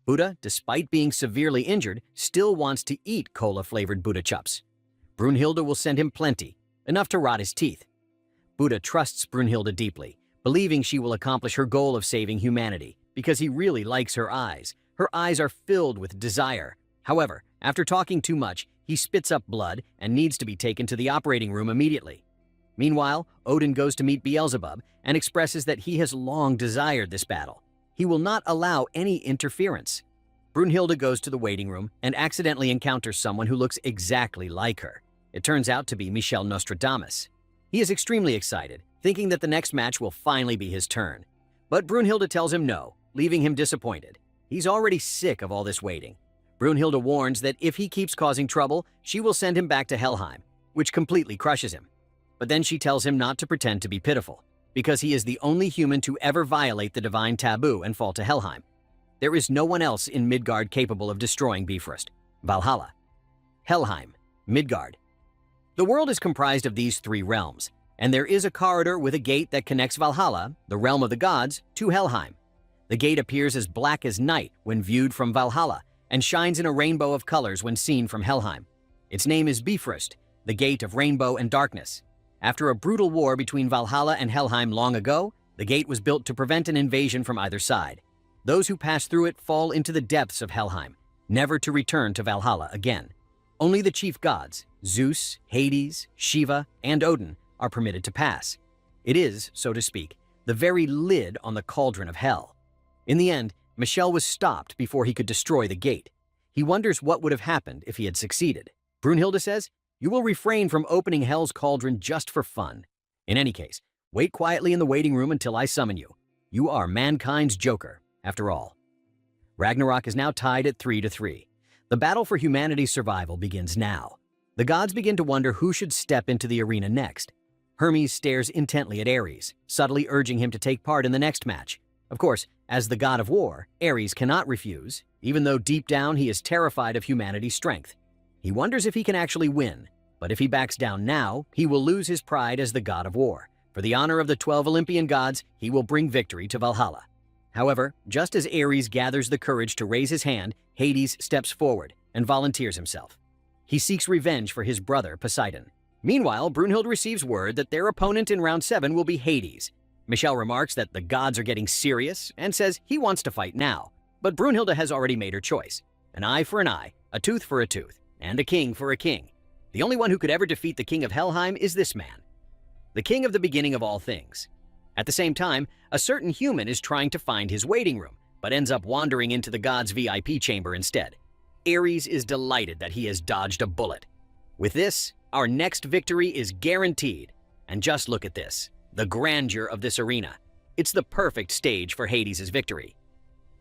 Buddha, despite being severely injured, still wants to eat cola-flavored Buddha chups. Brunhilde will send him plenty, enough to rot his teeth. Buddha trusts Brunhilde deeply, believing she will accomplish her goal of saving humanity, because he really likes her eyes. Her eyes are filled with desire. However, after talking too much, he spits up blood and needs to be taken to the operating room immediately. Meanwhile, Odin goes to meet Beelzebub and expresses that he has long desired this battle. He will not allow any interference. Brunhilde goes to the waiting room and accidentally encounters someone who looks exactly like her. It turns out to be Michel Nostradamus. He is extremely excited, thinking that the next match will finally be his turn. But Brunhilde tells him no, leaving him disappointed. He's already sick of all this waiting. Brunhilde warns that if he keeps causing trouble, she will send him back to Helheim, which completely crushes him. But then she tells him not to pretend to be pitiful, because he is the only human to ever violate the divine taboo and fall to Helheim. There is no one else in Midgard capable of destroying Bifrost. Valhalla, Helheim, Midgard. The world is comprised of these three realms, and there is a corridor with a gate that connects Valhalla, the realm of the gods, to Helheim. The gate appears as black as night when viewed from Valhalla, and shines in a rainbow of colors when seen from Helheim. Its name is Bifrost, the gate of rainbow and darkness. After a brutal war between Valhalla and Helheim long ago, the gate was built to prevent an invasion from either side. Those who pass through it fall into the depths of Helheim, never to return to Valhalla again. Only the chief gods, Zeus, Hades, Shiva, and Odin, are permitted to pass. It is, so to speak, the very lid on the cauldron of hell. In the end, Michel was stopped before he could destroy the gate. He wonders what would have happened if he had succeeded. Brunhilde says, "You will refrain from opening hell's cauldron just for fun. In any case, wait quietly in the waiting room until I summon you. You are mankind's joker, after all." Ragnarok is now tied at 3-3. The battle for humanity's survival begins now. The gods begin to wonder who should step into the arena next. Hermes stares intently at Ares, subtly urging him to take part in the next match. Of course, as the god of war, Ares cannot refuse, even though deep down he is terrified of humanity's strength. He wonders if he can actually win, but if he backs down now, he will lose his pride as the god of war. For the honor of the 12 Olympian gods, he will bring victory to Valhalla. However, just as Ares gathers the courage to raise his hand, Hades steps forward and volunteers himself. He seeks revenge for his brother Poseidon. Meanwhile, Brunhilde receives word that their opponent in round 7 will be Hades. Michel remarks that the gods are getting serious and says he wants to fight now. But Brunhilde has already made her choice. An eye for an eye, a tooth for a tooth, and a king for a king. The only one who could ever defeat the king of Helheim is this man, the king of the beginning of all things. At the same time, a certain human is trying to find his waiting room, but ends up wandering into the god's VIP chamber instead. Ares is delighted that he has dodged a bullet. With this, our next victory is guaranteed. And just look at this, the grandeur of this arena. It's the perfect stage for Hades' victory.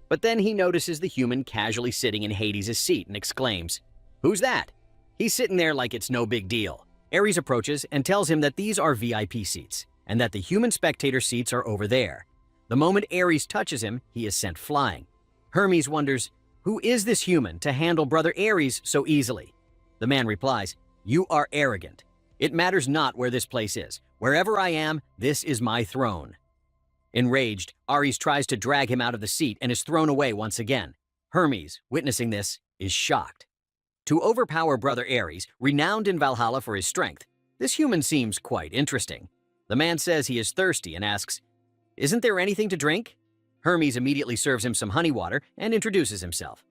But then he notices the human casually sitting in Hades' seat and exclaims, "Who's that?" He's sitting there like it's no big deal. Ares approaches and tells him that these are VIP seats, and that the human spectator seats are over there. The moment Ares touches him, he is sent flying. Hermes wonders, who is this human to handle brother Ares so easily? The man replies, "You are arrogant. It matters not where this place is. Wherever I am, this is my throne." Enraged, Ares tries to drag him out of the seat and is thrown away once again. Hermes, witnessing this, is shocked. To overpower brother Ares, renowned in Valhalla for his strength, this human seems quite interesting. The man says he is thirsty and asks, "Isn't there anything to drink?" Hermes immediately serves him some honey water and introduces himself.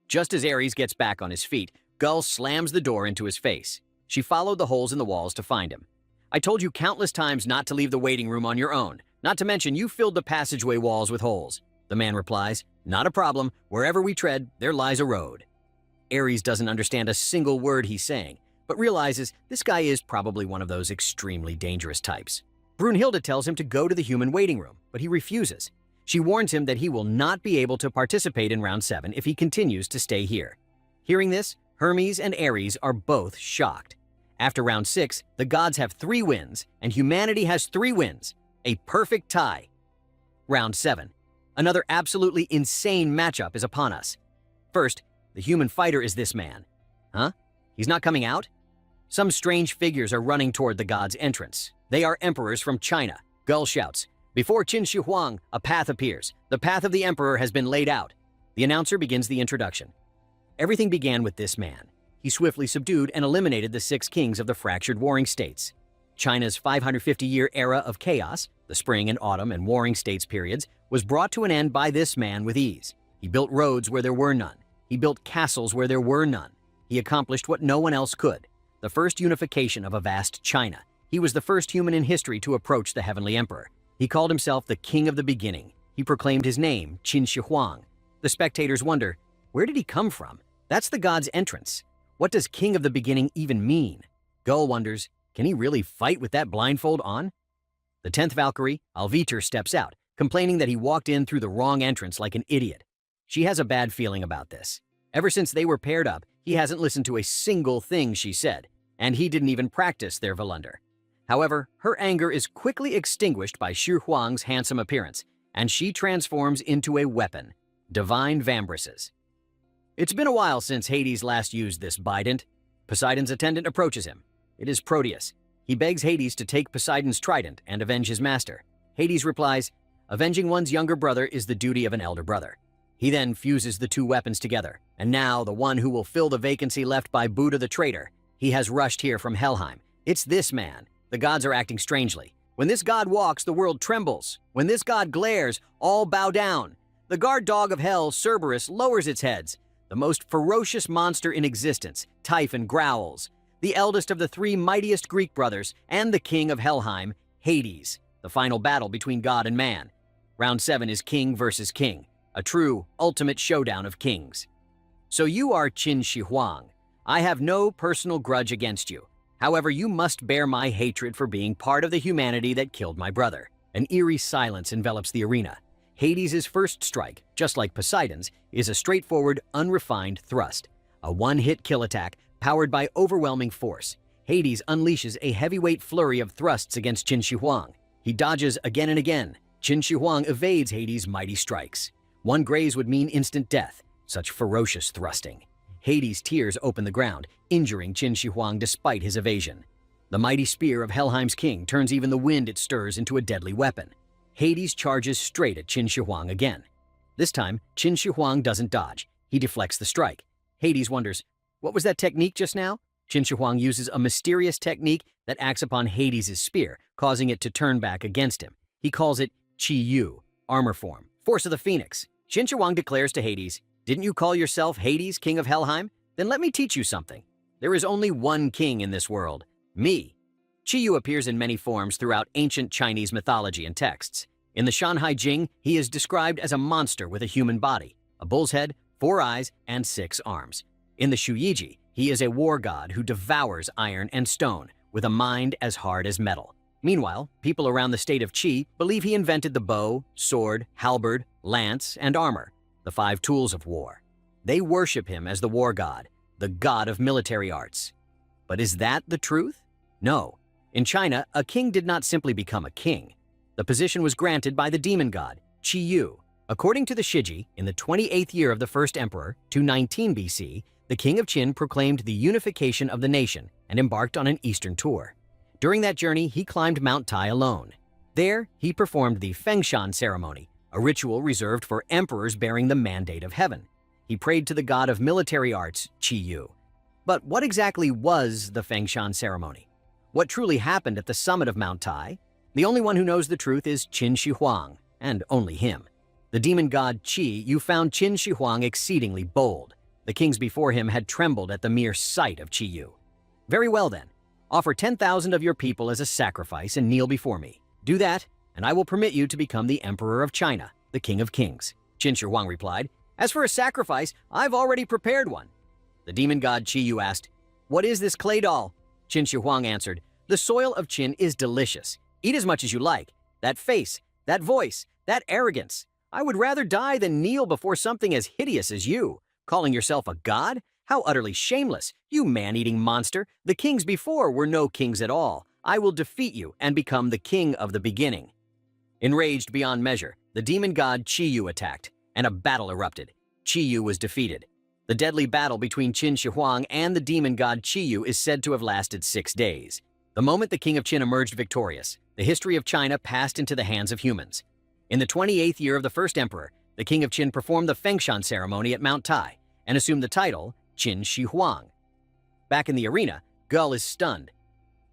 Just as Ares gets back on his feet, Gull slams the door into his face. She followed the holes in the walls to find him. "I told you countless times not to leave the waiting room on your own. Not to mention you filled the passageway walls with holes." The man replies, "Not a problem. Wherever we tread, there lies a road." Ares doesn't understand a single word he's saying, but realizes this guy is probably one of those extremely dangerous types. Brunhilde tells him to go to the human waiting room, but he refuses. She warns him that he will not be able to participate in round 7 if he continues to stay here. Hearing this, Hermes and Ares are both shocked. After round 6, the gods have 3 wins, and humanity has 3 wins. A perfect tie. Round 7. Another absolutely insane matchup is upon us. First, the human fighter is this man. Huh? He's not coming out? Some strange figures are running toward the god's entrance. They are emperors from China. Gull shouts, "Before Qin Shi Huang, a path appears. The path of the emperor has been laid out." The announcer begins the introduction. Everything began with this man. He swiftly subdued and eliminated the 6 kings of the fractured warring states. China's 550-year era of chaos, the spring and autumn and warring states periods, was brought to an end by this man with ease. He built roads where there were none. He built castles where there were none. He accomplished what no one else could, the first unification of a vast China. He was the first human in history to approach the heavenly emperor. He called himself the King of the Beginning. He proclaimed his name, Qin Shi Huang. The spectators wonder, where did he come from? That's the god's entrance. What does King of the Beginning even mean? Gull wonders, can he really fight with that blindfold on? The 10th Valkyrie, Alvitur, steps out, complaining that he walked in through the wrong entrance like an idiot. She has a bad feeling about this. Ever since they were paired up, he hasn't listened to a single thing she said, and he didn't even practice their Volunder. However, her anger is quickly extinguished by Shi Huang's handsome appearance, and she transforms into a weapon, divine vambraces. It's been a while since Hades last used this bident. Poseidon's attendant approaches him. It is Proteus. He begs Hades to take Poseidon's trident and avenge his master. Hades replies, avenging one's younger brother is the duty of an elder brother. He then fuses the 2 weapons together, and now the one who will fill the vacancy left by Buddha the traitor. He has rushed here from Helheim. It's this man. The gods are acting strangely. When this god walks, the world trembles. When this god glares, all bow down. The guard dog of hell, Cerberus, lowers its heads. The most ferocious monster in existence, Typhon, growls. The eldest of the 3 mightiest Greek brothers, and the king of Helheim, Hades. The final battle between God and man. Round 7 is king versus king, a true, ultimate showdown of kings. So you are Qin Shi Huang. I have no personal grudge against you. However, you must bear my hatred for being part of the humanity that killed my brother. An eerie silence envelops the arena. Hades' first strike, just like Poseidon's, is a straightforward, unrefined thrust. A one-hit kill attack powered by overwhelming force. Hades unleashes a heavyweight flurry of thrusts against Qin Shi Huang. He dodges again and again. Qin Shi Huang evades Hades' mighty strikes. One graze would mean instant death. Such ferocious thrusting. Hades tears open the ground, injuring Qin Shi Huang despite his evasion. The mighty spear of Helheim's king turns even the wind it stirs into a deadly weapon. Hades charges straight at Qin Shi Huang again. This time, Qin Shi Huang doesn't dodge. He deflects the strike. Hades wonders, what was that technique just now? Qin Shi Huang uses a mysterious technique that acts upon Hades' spear, causing it to turn back against him. He calls it Qi Yu, armor form, force of the phoenix. Qin Shi Huang declares to Hades, didn't you call yourself Hades, king of Helheim? Then let me teach you something. There is only one king in this world, me. Qi Yu appears in many forms throughout ancient Chinese mythology and texts. In the Shanhai Jing, he is described as a monster with a human body, a bull's head, 4 eyes, and 6 arms. In the Shuyiji, he is a war god who devours iron and stone, with a mind as hard as metal. Meanwhile, people around the state of Qi believe he invented the bow, sword, halberd, lance, and armor, the 5 tools of war. They worship him as the war god, the god of military arts. But is that the truth? No. In China, a king did not simply become a king. The position was granted by the demon god, Qi Yu. According to the Shiji, in the 28th year of the first emperor, 219 BC, the king of Qin proclaimed the unification of the nation and embarked on an eastern tour. During that journey, he climbed Mount Tai alone. There, he performed the Fengshan ceremony, a ritual reserved for emperors bearing the mandate of heaven. He prayed to the god of military arts, Qi Yu. But what exactly was the Fengshan ceremony? What truly happened at the summit of Mount Tai? The only one who knows the truth is Qin Shi Huang, and only him. The demon god Qi Yu found Qin Shi Huang exceedingly bold. The kings before him had trembled at the mere sight of Qi Yu. Very well then, offer 10,000 of your people as a sacrifice and kneel before me. Do that, and I will permit you to become the emperor of China, the king of kings. Qin Shi Huang replied, as for a sacrifice, I've already prepared one. The demon god Qi Yu asked, what is this clay doll? Qin Shi Huang answered, the soil of Qin is delicious. Eat as much as you like. That face, that voice, that arrogance. I would rather die than kneel before something as hideous as you. Calling yourself a god? How utterly shameless, you man-eating monster. The kings before were no kings at all. I will defeat you and become the king of the beginning. Enraged beyond measure, the demon god Qi Yu attacked, and a battle erupted. Qi Yu was defeated. The deadly battle between Qin Shi Huang and the demon god Qi Yu is said to have lasted 6 days. The moment the king of Qin emerged victorious, the history of China passed into the hands of humans. In the 28th year of the first emperor, the king of Qin performed the Fengshan ceremony at Mount Tai and assumed the title Qin Shi Huang. Back in the arena, Gull is stunned.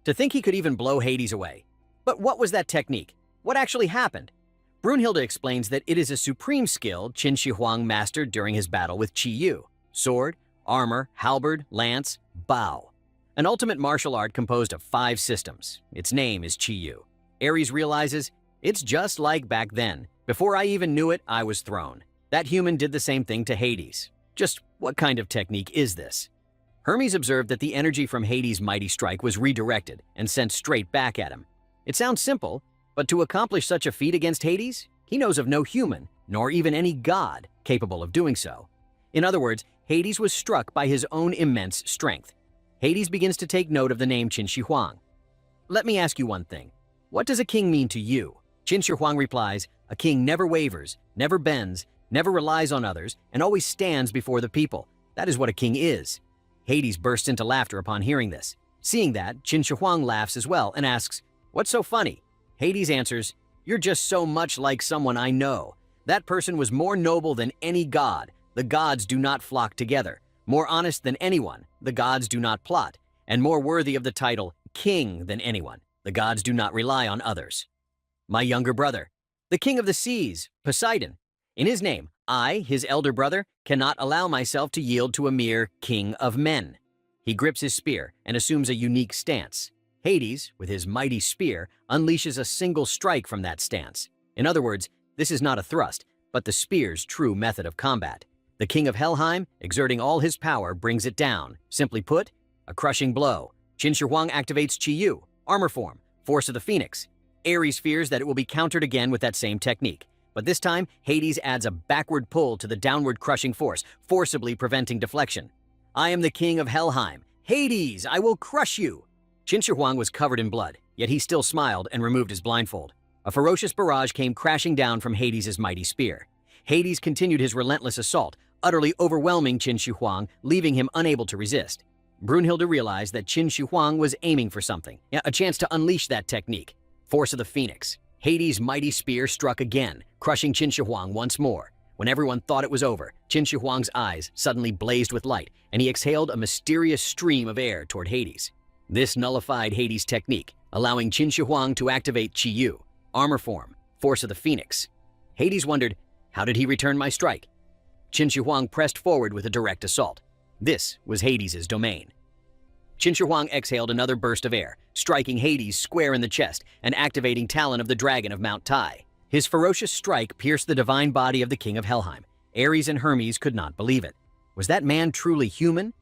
To think he could even blow Hades away. But what was that technique? What actually happened? Brunhilde explains that it is a supreme skill Qin Shi Huang mastered during his battle with Qi Yu. Sword, armor, halberd, lance, bow. An ultimate martial art composed of 5 systems. Its name is Qi Yu. Ares realizes, it's just like back then. Before I even knew it, I was thrown. That human did the same thing to Hades. Just what kind of technique is this? Hermes observed that the energy from Hades' mighty strike was redirected and sent straight back at him. It sounds simple, but to accomplish such a feat against Hades, he knows of no human, nor even any god, capable of doing so. In other words, Hades was struck by his own immense strength. Hades begins to take note of the name Qin Shi Huang. Let me ask you one thing. What does a king mean to you? Qin Shi Huang replies, a king never wavers, never bends, never relies on others, and always stands before the people. That is what a king is. Hades bursts into laughter upon hearing this. Seeing that, Qin Shi Huang laughs as well and asks, what's so funny? Hades answers, you're just so much like someone I know. That person was more noble than any god. The gods do not flock together. More honest than anyone. The gods do not plot. And more worthy of the title king than anyone. The gods do not rely on others. My younger brother, the king of the seas, Poseidon. In his name, I, his elder brother, cannot allow myself to yield to a mere king of men. He grips his spear and assumes a unique stance. Hades, with his mighty spear, unleashes a single strike from that stance. In other words, this is not a thrust, but the spear's true method of combat. The king of Helheim, exerting all his power, brings it down. Simply put, a crushing blow. Qin Shi Huang activates Qi Yu, armor form, force of the phoenix. Ares fears that it will be countered again with that same technique. But this time, Hades adds a backward pull to the downward crushing force, forcibly preventing deflection. I am the king of Helheim. Hades, I will crush you! Qin Shi Huang was covered in blood, yet he still smiled and removed his blindfold. A ferocious barrage came crashing down from Hades' mighty spear. Hades continued his relentless assault, utterly overwhelming Qin Shi Huang, leaving him unable to resist. Brunhilde realized that Qin Shi Huang was aiming for something, a chance to unleash that technique. Force of the Phoenix. Hades' mighty spear struck again, crushing Qin Shi Huang once more. When everyone thought it was over, Qin Shi Huang's eyes suddenly blazed with light, and he exhaled a mysterious stream of air toward Hades. This nullified Hades' technique, allowing Qin Shi Huang to activate Qi Yu, armor form, force of the Phoenix. Hades wondered, how did he return my strike? Qin Shi Huang pressed forward with a direct assault. This was Hades' domain. Qin Shi Huang exhaled another burst of air, striking Hades square in the chest and activating Talon of the Dragon of Mount Tai. His ferocious strike pierced the divine body of the king of Helheim. Ares and Hermes could not believe it. Was that man truly human?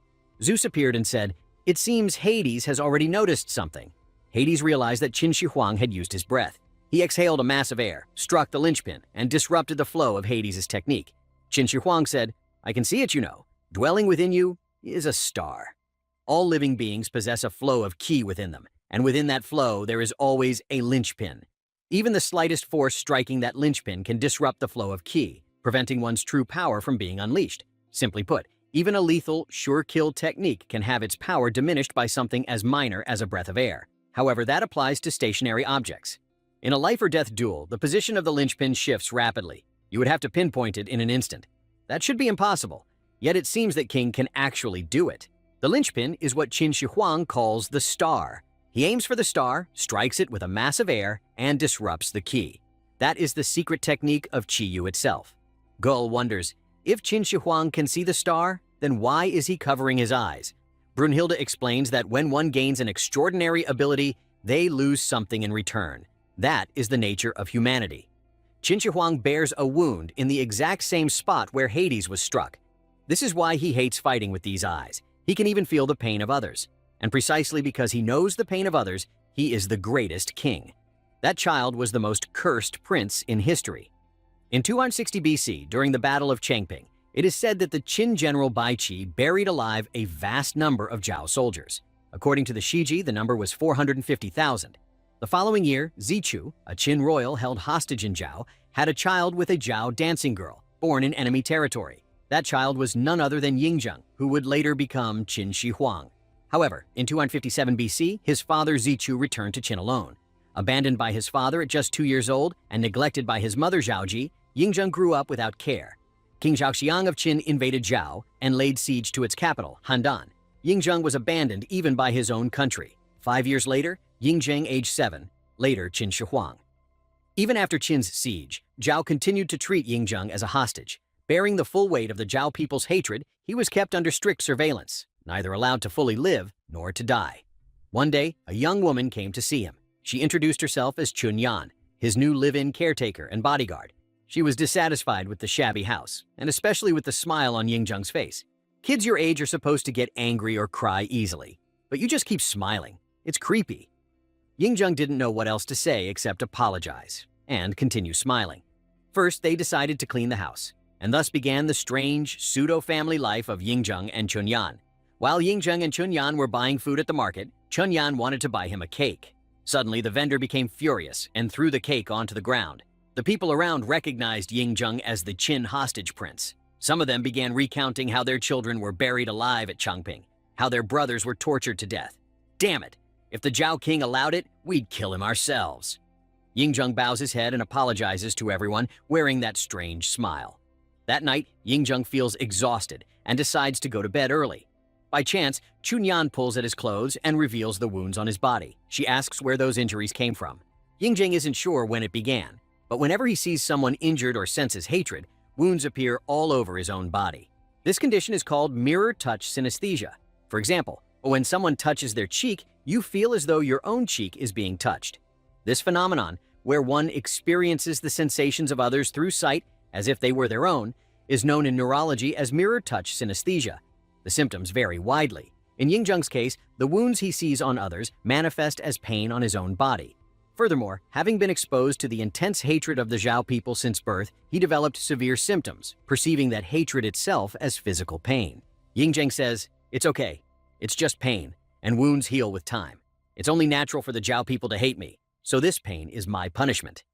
Zeus appeared and said, it seems Hades has already noticed something. Hades realized that Qin Shi Huang had used his breath. He exhaled a mass of air, struck the linchpin, and disrupted the flow of Hades' technique. Qin Shi Huang said, I can see it, you know. Dwelling within you is a star. All living beings possess a flow of ki within them, and within that flow there is always a linchpin. Even the slightest force striking that linchpin can disrupt the flow of ki, preventing one's true power from being unleashed. Simply put, even a lethal, sure-kill technique can have its power diminished by something as minor as a breath of air. However, that applies to stationary objects. In a life-or-death duel, the position of the linchpin shifts rapidly. You would have to pinpoint it in an instant. That should be impossible, yet it seems that King can actually do it. The linchpin is what Qin Shi Huang calls the star. He aims for the star, strikes it with a mass of air, and disrupts the ki. That is the secret technique of Qi Yu itself. Gull wonders, if Qin Shi Huang can see the star, then why is he covering his eyes? Brunhilde explains that when one gains an extraordinary ability, they lose something in return. That is the nature of humanity. Qin Shi Huang bears a wound in the exact same spot where Hades was struck. This is why he hates fighting with these eyes. He can even feel the pain of others. And precisely because he knows the pain of others, he is the greatest king. That child was the most cursed prince in history. In 260 BC, during the Battle of Changping, it is said that the Qin general Bai Qi buried alive a vast number of Zhao soldiers. According to the Shiji, the number was 450,000. The following year, Zichu, a Qin royal held hostage in Zhao, had a child with a Zhao dancing girl, born in enemy territory. That child was none other than Yingzheng, who would later become Qin Shi Huang. However, in 257 BC, his father Zichu returned to Qin alone. Abandoned by his father at just 2 years old and neglected by his mother Zhaoji, Yingzheng grew up without care. King Zhaoxiang of Qin invaded Zhao and laid siege to its capital, Handan. Yingzheng was abandoned even by his own country. 5 years later, Yingzheng aged 7, later Qin Shi Huang. Even after Qin's siege, Zhao continued to treat Yingzheng as a hostage. Bearing the full weight of the Zhao people's hatred, he was kept under strict surveillance, neither allowed to fully live nor to die. One day, a young woman came to see him. She introduced herself as Chun Yan, his new live-in caretaker and bodyguard. She was dissatisfied with the shabby house, and especially with the smile on Yingzheng's face. Kids your age are supposed to get angry or cry easily, but you just keep smiling. It's creepy. Yingzheng didn't know what else to say except apologize and continue smiling. First, they decided to clean the house, and thus began the strange, pseudo-family life of Yingzheng and Chunyan. While Yingzheng and Chunyan were buying food at the market, Chunyan wanted to buy him a cake. Suddenly, the vendor became furious and threw the cake onto the ground. The people around recognized Yingzheng as the Qin hostage prince. Some of them began recounting how their children were buried alive at Changping, how their brothers were tortured to death. Damn it! If the Zhao king allowed it, we'd kill him ourselves. Yingzheng bows his head and apologizes to everyone, wearing that strange smile. That night, Yingzheng feels exhausted and decides to go to bed early. By chance, Chunyan pulls at his clothes and reveals the wounds on his body. She asks where those injuries came from. Yingzheng isn't sure when it began, but whenever he sees someone injured or senses hatred, wounds appear all over his own body. This condition is called mirror touch synesthesia. For example, when someone touches their cheek, you feel as though your own cheek is being touched. This phenomenon, where one experiences the sensations of others through sight as if they were their own, is known in neurology as mirror touch synesthesia. The symptoms vary widely. In Yingzheng's case, the wounds he sees on others manifest as pain on his own body. Furthermore, having been exposed to the intense hatred of the Zhao people since birth, he developed severe symptoms, perceiving that hatred itself as physical pain. Yingzheng says, "It's okay. It's just pain, and wounds heal with time. It's only natural for the Zhao people to hate me, so this pain is my punishment."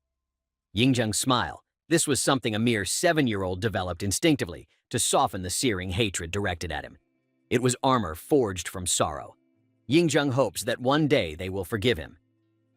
Yingzheng's smile. This was something a mere 7-year-old developed instinctively to soften the searing hatred directed at him. It was armor forged from sorrow. Yingzheng hopes that one day they will forgive him.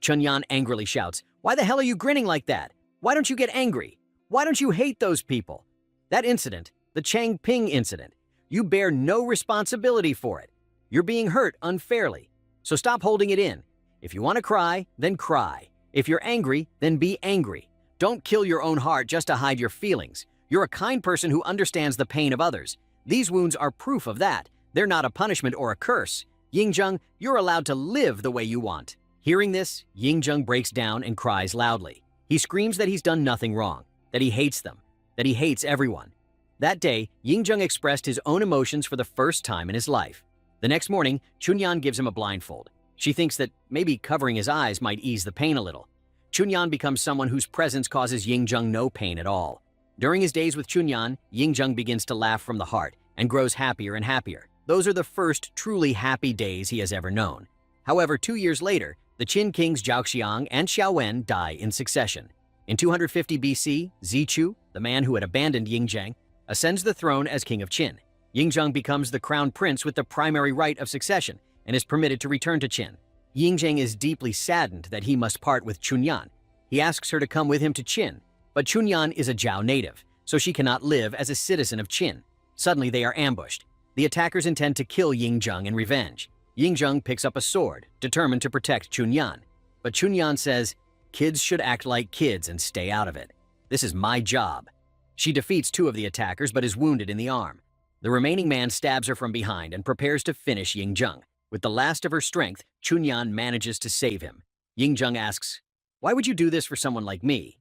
Chunyan angrily shouts, "Why the hell are you grinning like that? Why don't you get angry? Why don't you hate those people? That incident, the Changping incident, you bear no responsibility for it. You're being hurt unfairly, so stop holding it in. If you want to cry, then cry. If you're angry, then be angry. Don't kill your own heart just to hide your feelings. You're a kind person who understands the pain of others. These wounds are proof of that. They're not a punishment or a curse. Yingzheng, you're allowed to live the way you want." Hearing this, Yingzheng breaks down and cries loudly. He screams that he's done nothing wrong, that he hates them, that he hates everyone. That day, Yingzheng expressed his own emotions for the first time in his life. The next morning, Chunyan gives him a blindfold. She thinks that maybe covering his eyes might ease the pain a little. Chunyan becomes someone whose presence causes Yingzheng no pain at all. During his days with Chunyan, Yingzheng begins to laugh from the heart and grows happier and happier. Those are the first truly happy days he has ever known. However, 2 years later, the Qin kings Zhaoxiang and Xiaowen die in succession. In 250 BC, Zichu, the man who had abandoned Yingzheng, ascends the throne as king of Qin. Yingzheng becomes the crown prince with the primary right of succession and is permitted to return to Qin. Yingzheng is deeply saddened that he must part with Chunyan. He asks her to come with him to Qin, but Chunyan is a Zhao native, so she cannot live as a citizen of Qin. Suddenly, they are ambushed. The attackers intend to kill Yingzheng in revenge. Yingzheng picks up a sword, determined to protect Chunyan. But Chunyan says, "Kids should act like kids and stay out of it. This is my job." She defeats 2 of the attackers but is wounded in the arm. The remaining man stabs her from behind and prepares to finish Yingzheng. With the last of her strength, Chunyan manages to save him. Yingzheng asks, "Why would you do this for someone like me?"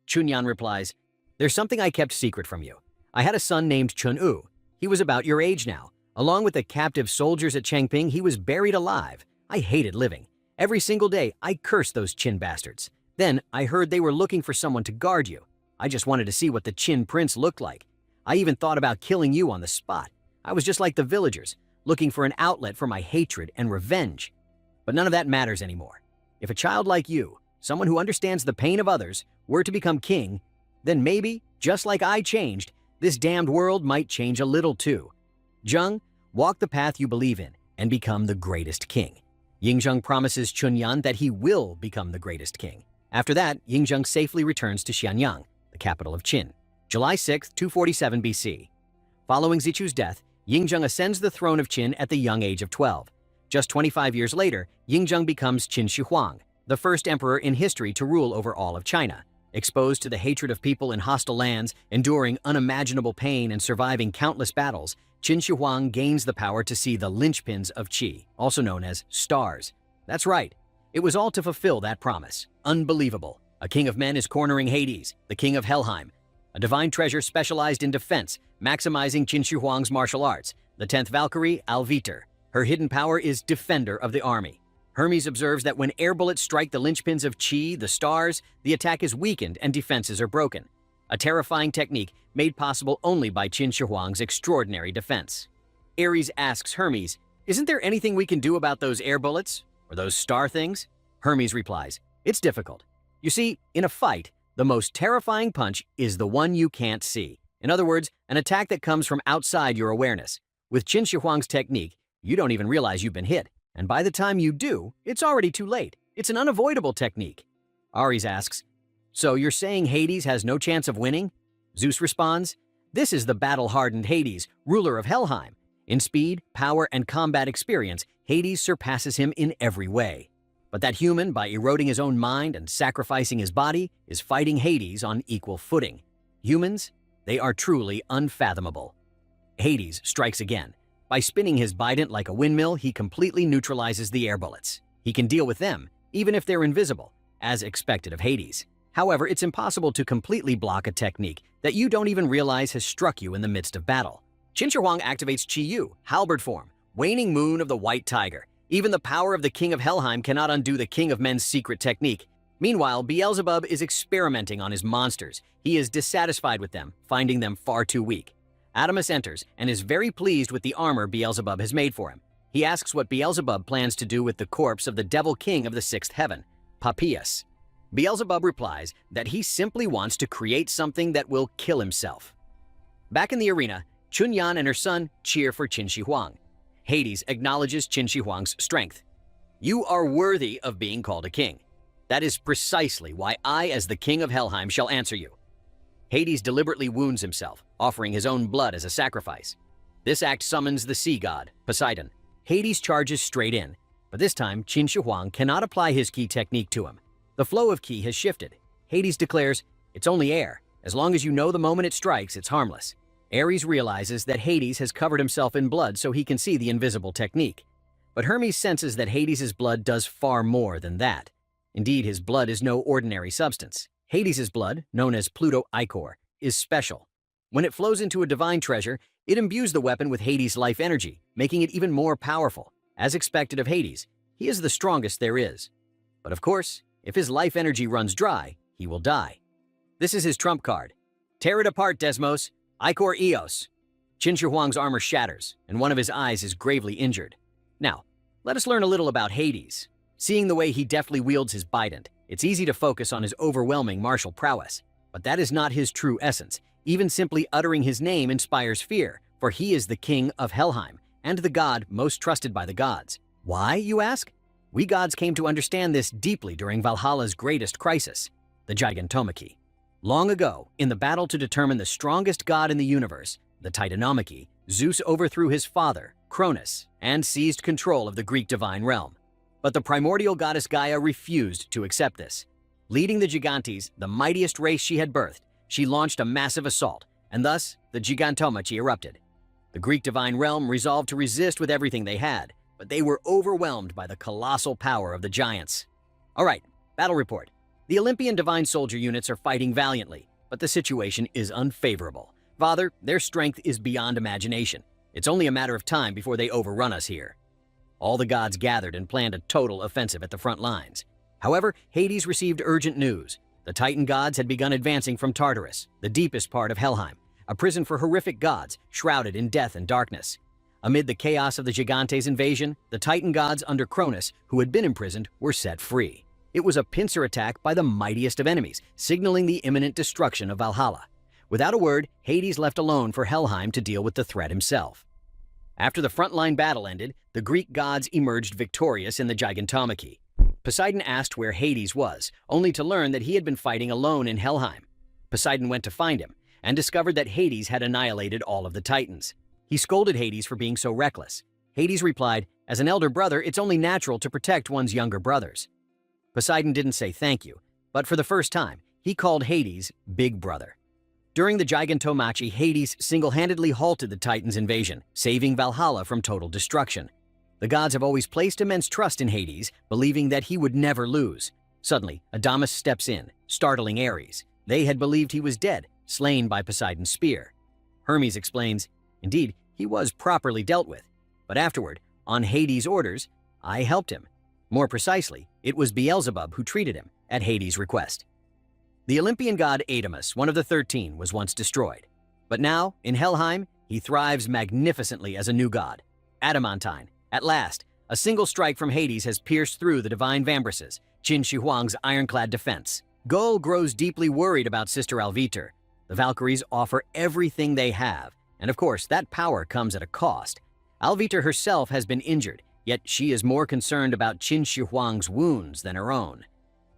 Chunyan replies, "There's something I kept secret from you. I had a son named Chun-U. He was about your age now. Along with the captive soldiers at Changping, he was buried alive. I hated living. Every single day, I cursed those Qin bastards. Then, I heard they were looking for someone to guard you. I just wanted to see what the Qin prince looked like. I even thought about killing you on the spot. I was just like the villagers, looking for an outlet for my hatred and revenge. But none of that matters anymore. If a child like you, someone who understands the pain of others, were to become king, then maybe, just like I changed, this damned world might change a little too. Zheng, walk the path you believe in and become the greatest king." Yingzheng promises Chunyan that he will become the greatest king. After that, Yingzheng safely returns to Xianyang, the capital of Qin. July 6, 247 BC. Following Zichu's death, Yingzheng ascends the throne of Qin at the young age of 12. Just 25 years later, Yingzheng becomes Qin Shi Huang, the first emperor in history to rule over all of China. Exposed to the hatred of people in hostile lands, enduring unimaginable pain and surviving countless battles, Qin Shi Huang gains the power to see the linchpins of Qi, also known as stars. That's right. It was all to fulfill that promise. Unbelievable. A king of men is cornering Hades, the king of Helheim, a divine treasure specialized in defense, maximizing Qin Shi Huang's martial arts. The 10th Valkyrie, Alviter. Her hidden power is defender of the army. Hermes observes that when air bullets strike the linchpins of Qi, the stars, the attack is weakened and defenses are broken. A terrifying technique made possible only by Qin Shi Huang's extraordinary defense. Ares asks Hermes, "Isn't there anything we can do about those air bullets? Or those star things?" Hermes replies, "It's difficult. You see, in a fight, the most terrifying punch is the one you can't see. In other words, an attack that comes from outside your awareness. With Qin Shi Huang's technique, you don't even realize you've been hit. And by the time you do, it's already too late. It's an unavoidable technique." Ares asks, "So you're saying Hades has no chance of winning?" Zeus responds, "This is the battle-hardened Hades, ruler of Helheim. In speed, power, and combat experience, Hades surpasses him in every way. But that human, by eroding his own mind and sacrificing his body, is fighting Hades on equal footing. Humans, they are truly unfathomable." Hades strikes again. By spinning his bident like a windmill, he completely neutralizes the air bullets. He can deal with them, even if they're invisible, as expected of Hades. However, it's impossible to completely block a technique that you don't even realize has struck you in the midst of battle. Qin Shi Huang activates Qi Yu, halberd form, waning moon of the white tiger. Even the power of the king of Helheim cannot undo the king of men's secret technique. Meanwhile, Beelzebub is experimenting on his monsters. He is dissatisfied with them, finding them far too weak. Adamus enters and is very pleased with the armor Beelzebub has made for him. He asks what Beelzebub plans to do with the corpse of the devil king of the sixth heaven, Papias. Beelzebub replies that he simply wants to create something that will kill himself. Back in the arena, Chunyan and her son cheer for Qin Shi Huang. Hades acknowledges Qin Shi Huang's strength. "You are worthy of being called a king. That is precisely why I, as the king of Helheim, shall answer you." Hades deliberately wounds himself, offering his own blood as a sacrifice. This act summons the sea god, Poseidon. Hades charges straight in, but this time Qin Shi Huang cannot apply his ki technique to him. The flow of ki has shifted. Hades declares, "It's only air. As long as you know the moment it strikes, it's harmless." Ares realizes that Hades has covered himself in blood so he can see the invisible technique. But Hermes senses that Hades' blood does far more than that. Indeed, his blood is no ordinary substance. Hades' blood, known as Pluto Ichor, is special. When it flows into a divine treasure, it imbues the weapon with Hades' life energy, making it even more powerful. As expected of Hades, he is the strongest there is. But of course, if his life energy runs dry, he will die. This is his trump card. "Tear it apart, Desmos. Ichor Eos." Qin Shi Huang's armor shatters, and one of his eyes is gravely injured. Now, let us learn a little about Hades. Seeing the way he deftly wields his bident, it's easy to focus on his overwhelming martial prowess. But that is not his true essence. Even simply uttering his name inspires fear, for he is the king of Helheim, and the god most trusted by the gods. Why, you ask? We gods came to understand this deeply during Valhalla's greatest crisis, the Gigantomachy. Long ago, in the battle to determine the strongest god in the universe, the Titanomachy, Zeus overthrew his father, Cronus, and seized control of the Greek divine realm. But the primordial goddess Gaia refused to accept this. Leading the Gigantes, the mightiest race she had birthed, she launched a massive assault, and thus the Gigantomachy erupted. The Greek divine realm resolved to resist with everything they had, but they were overwhelmed by the colossal power of the giants. All right, battle report. The Olympian divine soldier units are fighting valiantly, but the situation is unfavorable. Father, their strength is beyond imagination. It's only a matter of time before they overrun us here. All the gods gathered and planned a total offensive at the front lines. However, Hades received urgent news. The Titan gods had begun advancing from Tartarus, the deepest part of Helheim, a prison for horrific gods shrouded in death and darkness. Amid the chaos of the Gigantes' invasion, the Titan gods under Cronus, who had been imprisoned, were set free. It was a pincer attack by the mightiest of enemies, signaling the imminent destruction of Valhalla. Without a word, Hades left alone for Helheim to deal with the threat himself. After the frontline battle ended, the Greek gods emerged victorious in the Gigantomachy. Poseidon asked where Hades was, only to learn that he had been fighting alone in Helheim. Poseidon went to find him and discovered that Hades had annihilated all of the Titans. He scolded Hades for being so reckless. Hades replied, "As an elder brother, it's only natural to protect one's younger brothers." Poseidon didn't say thank you, but for the first time, he called Hades Big Brother. During the Gigantomachy, Hades single-handedly halted the Titans' invasion, saving Valhalla from total destruction. The gods have always placed immense trust in Hades, believing that he would never lose. Suddenly, Adamas steps in, startling Ares. They had believed he was dead, slain by Poseidon's spear. Hermes explains, "Indeed, he was properly dealt with. But afterward, on Hades' orders, I helped him. More precisely, it was Beelzebub who treated him, at Hades' request." The Olympian god Adamas, one of the 13, was once destroyed. But now, in Helheim, he thrives magnificently as a new god, Adamantine. At last, a single strike from Hades has pierced through the divine vambraces, Qin Shi Huang's ironclad defense. Gull grows deeply worried about Sister Alvitur. The Valkyries offer everything they have, and of course, that power comes at a cost. Alvitur herself has been injured, yet she is more concerned about Qin Shi Huang's wounds than her own.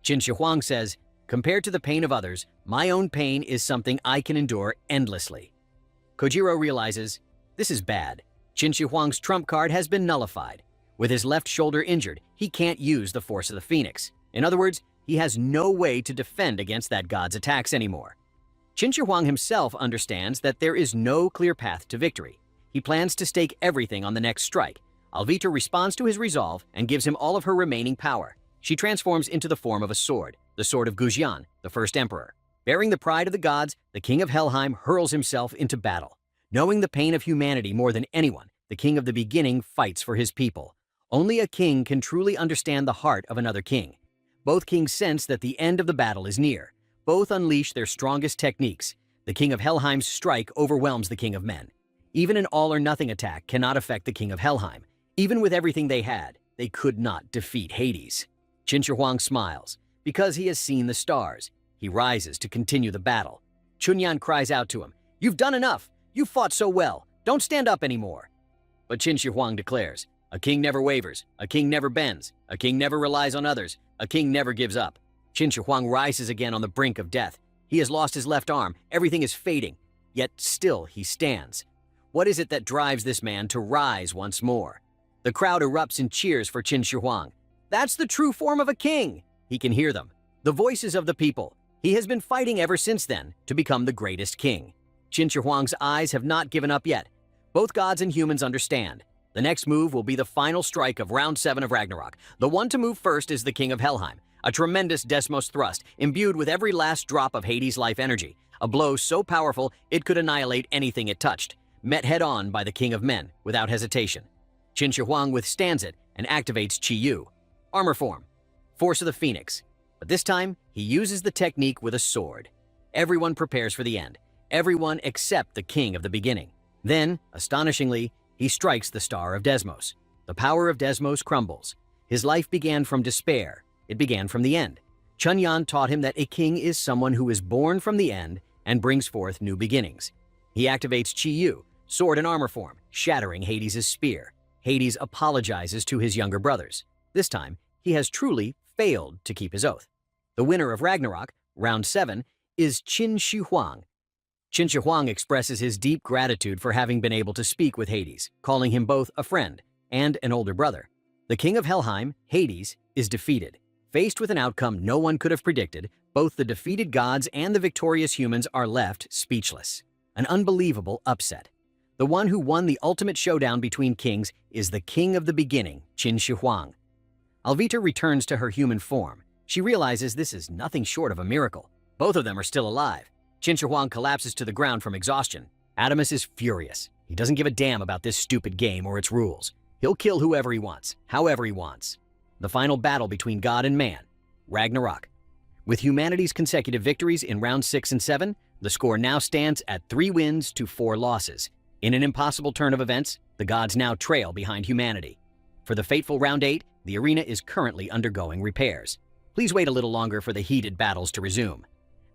Qin Shi Huang says, "Compared to the pain of others, my own pain is something I can endure endlessly." Kojiro realizes, this is bad. Qin Shi Huang's trump card has been nullified. With his left shoulder injured, he can't use the force of the Phoenix. In other words, he has no way to defend against that god's attacks anymore. Qin Shi Huang himself understands that there is no clear path to victory. He plans to stake everything on the next strike. Alvitur responds to his resolve and gives him all of her remaining power. She transforms into the form of a sword, the sword of Gujian, the first emperor. Bearing the pride of the gods, the king of Helheim hurls himself into battle. Knowing the pain of humanity more than anyone, the king of the beginning fights for his people. Only a king can truly understand the heart of another king. Both kings sense that the end of the battle is near. Both unleash their strongest techniques. The king of Helheim's strike overwhelms the king of men. Even an all-or-nothing attack cannot affect the king of Helheim. Even with everything they had, they could not defeat Hades. Qin Shi Huang smiles. Because he has seen the stars, he rises to continue the battle. Chunyan cries out to him, "You've done enough! You fought so well! Don't stand up anymore!" But Qin Shi Huang declares, "A king never wavers, a king never bends, a king never relies on others, a king never gives up." Qin Shi Huang rises again on the brink of death. He has lost his left arm, everything is fading, yet still he stands. What is it that drives this man to rise once more? The crowd erupts in cheers for Qin Shi Huang. That's the true form of a king! He can hear them, the voices of the people. He has been fighting ever since then to become the greatest king. Qin Shi Huang's eyes have not given up yet. Both gods and humans understand. The next move will be the final strike of Round 7 of Ragnarok. The one to move first is the king of Helheim. A tremendous Desmos thrust, imbued with every last drop of Hades' life energy. A blow so powerful it could annihilate anything it touched. Met head-on by the king of men, without hesitation. Qin Shi Huang withstands it and activates Qi Yu. Armor form. Force of the Phoenix. But this time, he uses the technique with a sword. Everyone prepares for the end. Everyone except the king of the beginning. Then, astonishingly, he strikes the star of Desmos. The power of Desmos crumbles. His life began from despair. It began from the end. Chunyan taught him that a king is someone who is born from the end and brings forth new beginnings. He activates Qi Yu, sword and armor form, shattering Hades' spear. Hades apologizes to his younger brothers. This time, he has truly failed to keep his oath. The winner of Ragnarok, Round 7, is Qin Shi Huang. Qin Shi Huang expresses his deep gratitude for having been able to speak with Hades, calling him both a friend and an older brother. The king of Helheim, Hades, is defeated. Faced with an outcome no one could have predicted, both the defeated gods and the victorious humans are left speechless. An unbelievable upset. The one who won the ultimate showdown between kings is the king of the beginning, Qin Shi Huang. Alvitur returns to her human form. She realizes this is nothing short of a miracle. Both of them are still alive. Qin Shi Huang collapses to the ground from exhaustion. Adamas is furious. He doesn't give a damn about this stupid game or its rules. He'll kill whoever he wants, however he wants. The final battle between God and man, Ragnarok. With humanity's consecutive victories in rounds 6 and 7, the score now stands at 3 wins to 4 losses. In an impossible turn of events, the gods now trail behind humanity. For the fateful round 8, the arena is currently undergoing repairs. Please wait a little longer for the heated battles to resume.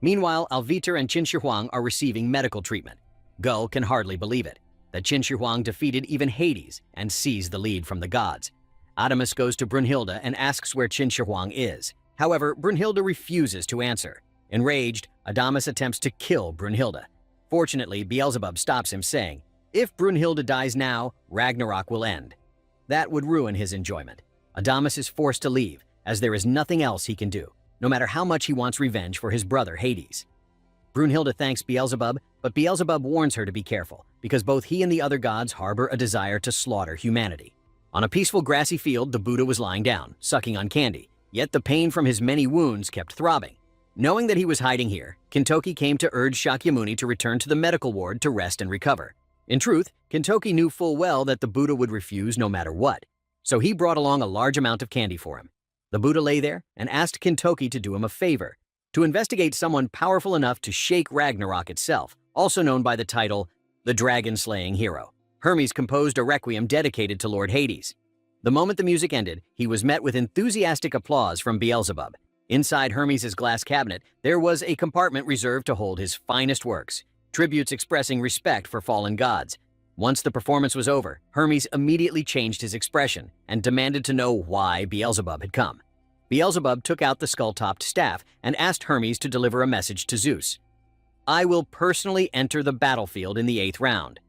Meanwhile, Alvitur and Qin Shi Huang are receiving medical treatment. Gull can hardly believe it, that Qin Shi Huang defeated even Hades and seized the lead from the gods. Adamas goes to Brunhilde and asks where Qin Shi Huang is. However, Brunhilde refuses to answer. Enraged, Adamas attempts to kill Brunhilde. Fortunately, Beelzebub stops him, saying, "If Brunhilde dies now, Ragnarok will end." That would ruin his enjoyment. Adamas is forced to leave, as there is nothing else he can do, no matter how much he wants revenge for his brother Hades. Brunhilde thanks Beelzebub, but Beelzebub warns her to be careful, because both he and the other gods harbor a desire to slaughter humanity. On a peaceful grassy field, the Buddha was lying down, sucking on candy, yet the pain from his many wounds kept throbbing. Knowing that he was hiding here, Kintoki came to urge Shakyamuni to return to the medical ward to rest and recover. In truth, Kintoki knew full well that the Buddha would refuse no matter what, so he brought along a large amount of candy for him. The Buddha lay there and asked Kintoki to do him a favor, to investigate someone powerful enough to shake Ragnarok itself, also known by the title, the Dragon-Slaying Hero. Hermes composed a requiem dedicated to Lord Hades. The moment the music ended, he was met with enthusiastic applause from Beelzebub. Inside Hermes' glass cabinet, there was a compartment reserved to hold his finest works, tributes expressing respect for fallen gods. Once the performance was over, Hermes immediately changed his expression and demanded to know why Beelzebub had come. Beelzebub took out the skull-topped staff and asked Hermes to deliver a message to Zeus. "I will personally enter the battlefield in the 8th round."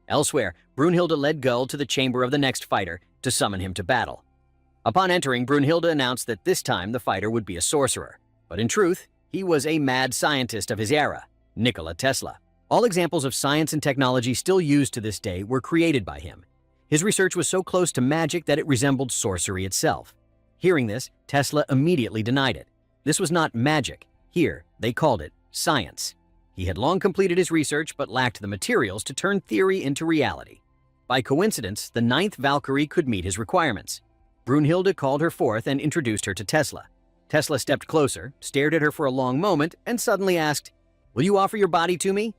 Elsewhere, Brunhilde led Gull to the chamber of the next fighter to summon him to battle. Upon entering, Brunhilde announced that this time the fighter would be a sorcerer. But in truth, he was a mad scientist of his era, Nikola Tesla. All examples of science and technology still used to this day were created by him. His research was so close to magic that it resembled sorcery itself. Hearing this, Tesla immediately denied it. This was not magic. Here, they called it science. He had long completed his research but lacked the materials to turn theory into reality. By coincidence, the 9th Valkyrie could meet his requirements. Brunhilde called her forth and introduced her to Tesla. Tesla stepped closer, stared at her for a long moment, and suddenly asked, "Will you offer your body to me?"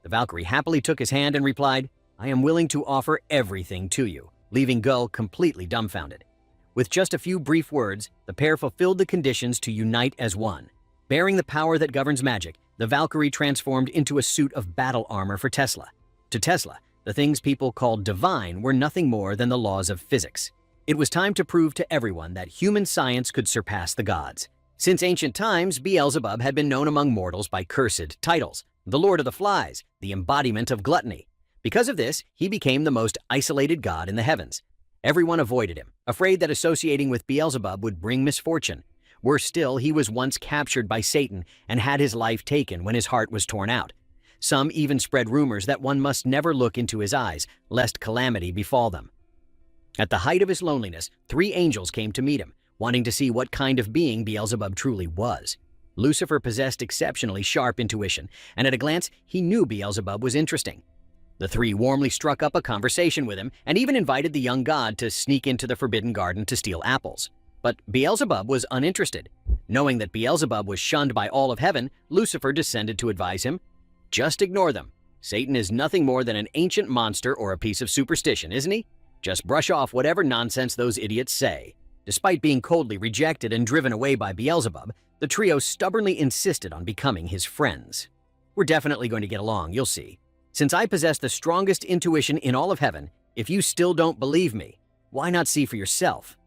The Valkyrie happily took his hand and replied, "I am willing to offer everything to you," leaving Gull completely dumbfounded. With just a few brief words, the pair fulfilled the conditions to unite as one. Bearing the power that governs magic, the Valkyrie transformed into a suit of battle armor for Tesla. To Tesla, the things people called divine were nothing more than the laws of physics. It was time to prove to everyone that human science could surpass the gods. Since ancient times, Beelzebub had been known among mortals by cursed titles, the Lord of the Flies, the embodiment of gluttony. Because of this, he became the most isolated god in the heavens. Everyone avoided him, afraid that associating with Beelzebub would bring misfortune. Worse still, he was once captured by Satan and had his life taken when his heart was torn out. Some even spread rumors that one must never look into his eyes, lest calamity befall them. At the height of his loneliness, 3 angels came to meet him, wanting to see what kind of being Beelzebub truly was. Lucifer possessed exceptionally sharp intuition, and at a glance, he knew Beelzebub was interesting. The 3 warmly struck up a conversation with him and even invited the young god to sneak into the Forbidden Garden to steal apples. But Beelzebub was uninterested. Knowing that Beelzebub was shunned by all of heaven, Lucifer descended to advise him, "Just ignore them. Satan is nothing more than an ancient monster or a piece of superstition, isn't he? Just brush off whatever nonsense those idiots say." Despite being coldly rejected and driven away by Beelzebub, the trio stubbornly insisted on becoming his friends. "We're definitely going to get along, you'll see. Since I possess the strongest intuition in all of heaven, if you still don't believe me, why not see for yourself?"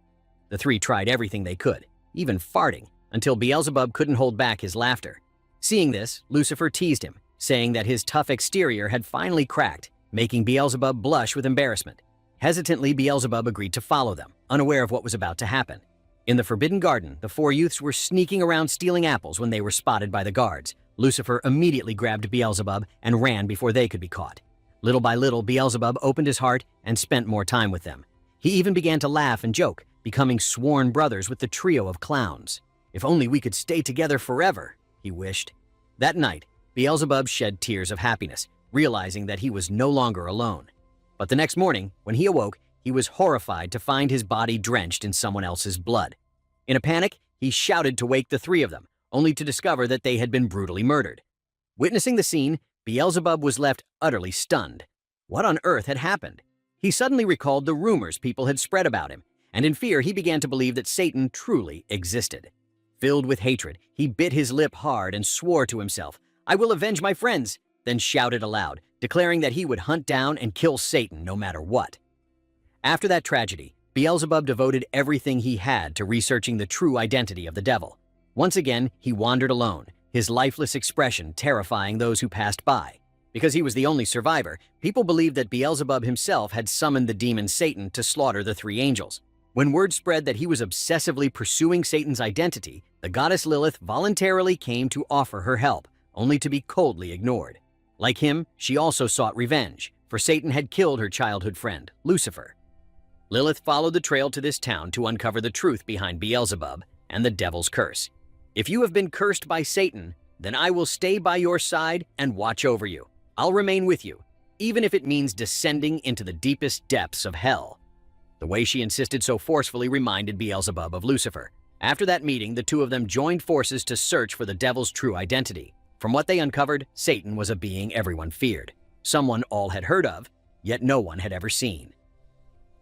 The 3 tried everything they could, even farting, until Beelzebub couldn't hold back his laughter. Seeing this, Lucifer teased him, saying that his tough exterior had finally cracked, making Beelzebub blush with embarrassment. Hesitantly, Beelzebub agreed to follow them, unaware of what was about to happen. In the Forbidden Garden, the 4 youths were sneaking around stealing apples when they were spotted by the guards. Lucifer immediately grabbed Beelzebub and ran before they could be caught. Little by little, Beelzebub opened his heart and spent more time with them. He even began to laugh and joke, becoming sworn brothers with the trio of clowns. "If only we could stay together forever," he wished. That night, Beelzebub shed tears of happiness, realizing that he was no longer alone. But the next morning, when he awoke, he was horrified to find his body drenched in someone else's blood. In a panic, he shouted to wake the 3 of them, only to discover that they had been brutally murdered. Witnessing the scene, Beelzebub was left utterly stunned. What on earth had happened? He suddenly recalled the rumors people had spread about him, and in fear he began to believe that Satan truly existed. Filled with hatred, he bit his lip hard and swore to himself, "I will avenge my friends," then shouted aloud, declaring that he would hunt down and kill Satan no matter what. After that tragedy, Beelzebub devoted everything he had to researching the true identity of the devil. Once again, he wandered alone, his lifeless expression terrifying those who passed by. Because he was the only survivor, people believed that Beelzebub himself had summoned the demon Satan to slaughter the three angels. When word spread that he was obsessively pursuing Satan's identity, the goddess Lilith voluntarily came to offer her help, only to be coldly ignored. Like him, she also sought revenge, for Satan had killed her childhood friend, Lucifer. Lilith followed the trail to this town to uncover the truth behind Beelzebub and the devil's curse. If you have been cursed by Satan, then I will stay by your side and watch over you. I'll remain with you, even if it means descending into the deepest depths of hell. The way she insisted so forcefully reminded Beelzebub of Lucifer. After that meeting, the two of them joined forces to search for the devil's true identity. From what they uncovered, Satan was a being everyone feared, someone all had heard of, yet no one had ever seen.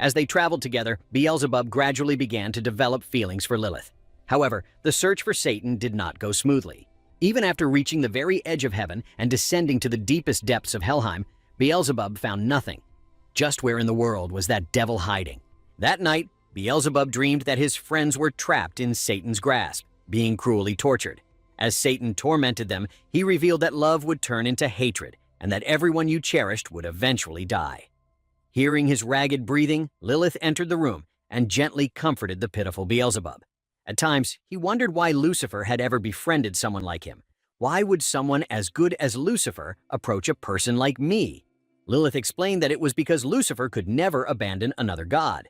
As they traveled together, Beelzebub gradually began to develop feelings for Lilith. However, the search for Satan did not go smoothly. Even after reaching the very edge of heaven and descending to the deepest depths of Helheim, Beelzebub found nothing. Just where in the world was that devil hiding? That night, Beelzebub dreamed that his friends were trapped in Satan's grasp, being cruelly tortured. As Satan tormented them, he revealed that love would turn into hatred and that everyone you cherished would eventually die. Hearing his ragged breathing, Lilith entered the room and gently comforted the pitiful Beelzebub. At times, he wondered why Lucifer had ever befriended someone like him. Why would someone as good as Lucifer approach a person like me? Lilith explained that it was because Lucifer could never abandon another god.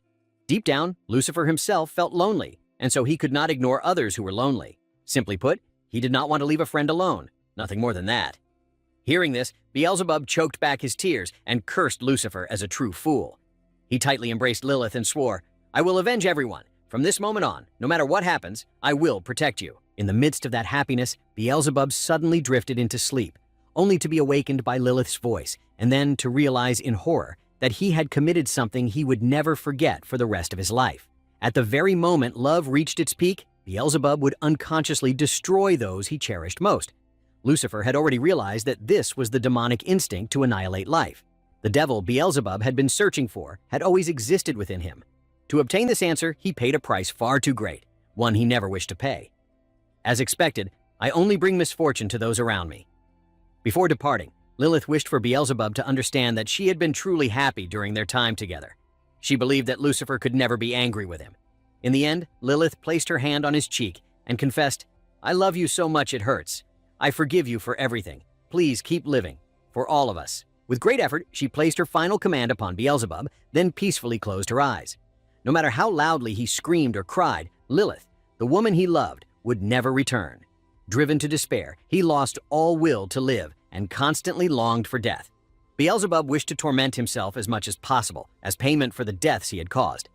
Deep down, Lucifer himself felt lonely, and so he could not ignore others who were lonely. Simply put, he did not want to leave a friend alone, nothing more than that. Hearing this, Beelzebub choked back his tears and cursed Lucifer as a true fool. He tightly embraced Lilith and swore, "I will avenge everyone. From this moment on, no matter what happens, I will protect you." In the midst of that happiness, Beelzebub suddenly drifted into sleep, only to be awakened by Lilith's voice, and then to realize in horror that he had committed something he would never forget for the rest of his life. At the very moment love reached its peak, Beelzebub would unconsciously destroy those he cherished most. Lucifer had already realized that this was the demonic instinct to annihilate life. The devil Beelzebub had been searching for had always existed within him. To obtain this answer, he paid a price far too great, one he never wished to pay. As expected, I only bring misfortune to those around me. Before departing, Lilith wished for Beelzebub to understand that she had been truly happy during their time together. She believed that Lucifer could never be angry with him. In the end, Lilith placed her hand on his cheek and confessed, "I love you so much it hurts. I forgive you for everything. Please keep living, for all of us." With great effort, she placed her final command upon Beelzebub, then peacefully closed her eyes. No matter how loudly he screamed or cried, Lilith, the woman he loved, would never return. Driven to despair, he lost all will to live and constantly longed for death. Beelzebub wished to torment himself as much as possible, as payment for the deaths he had caused.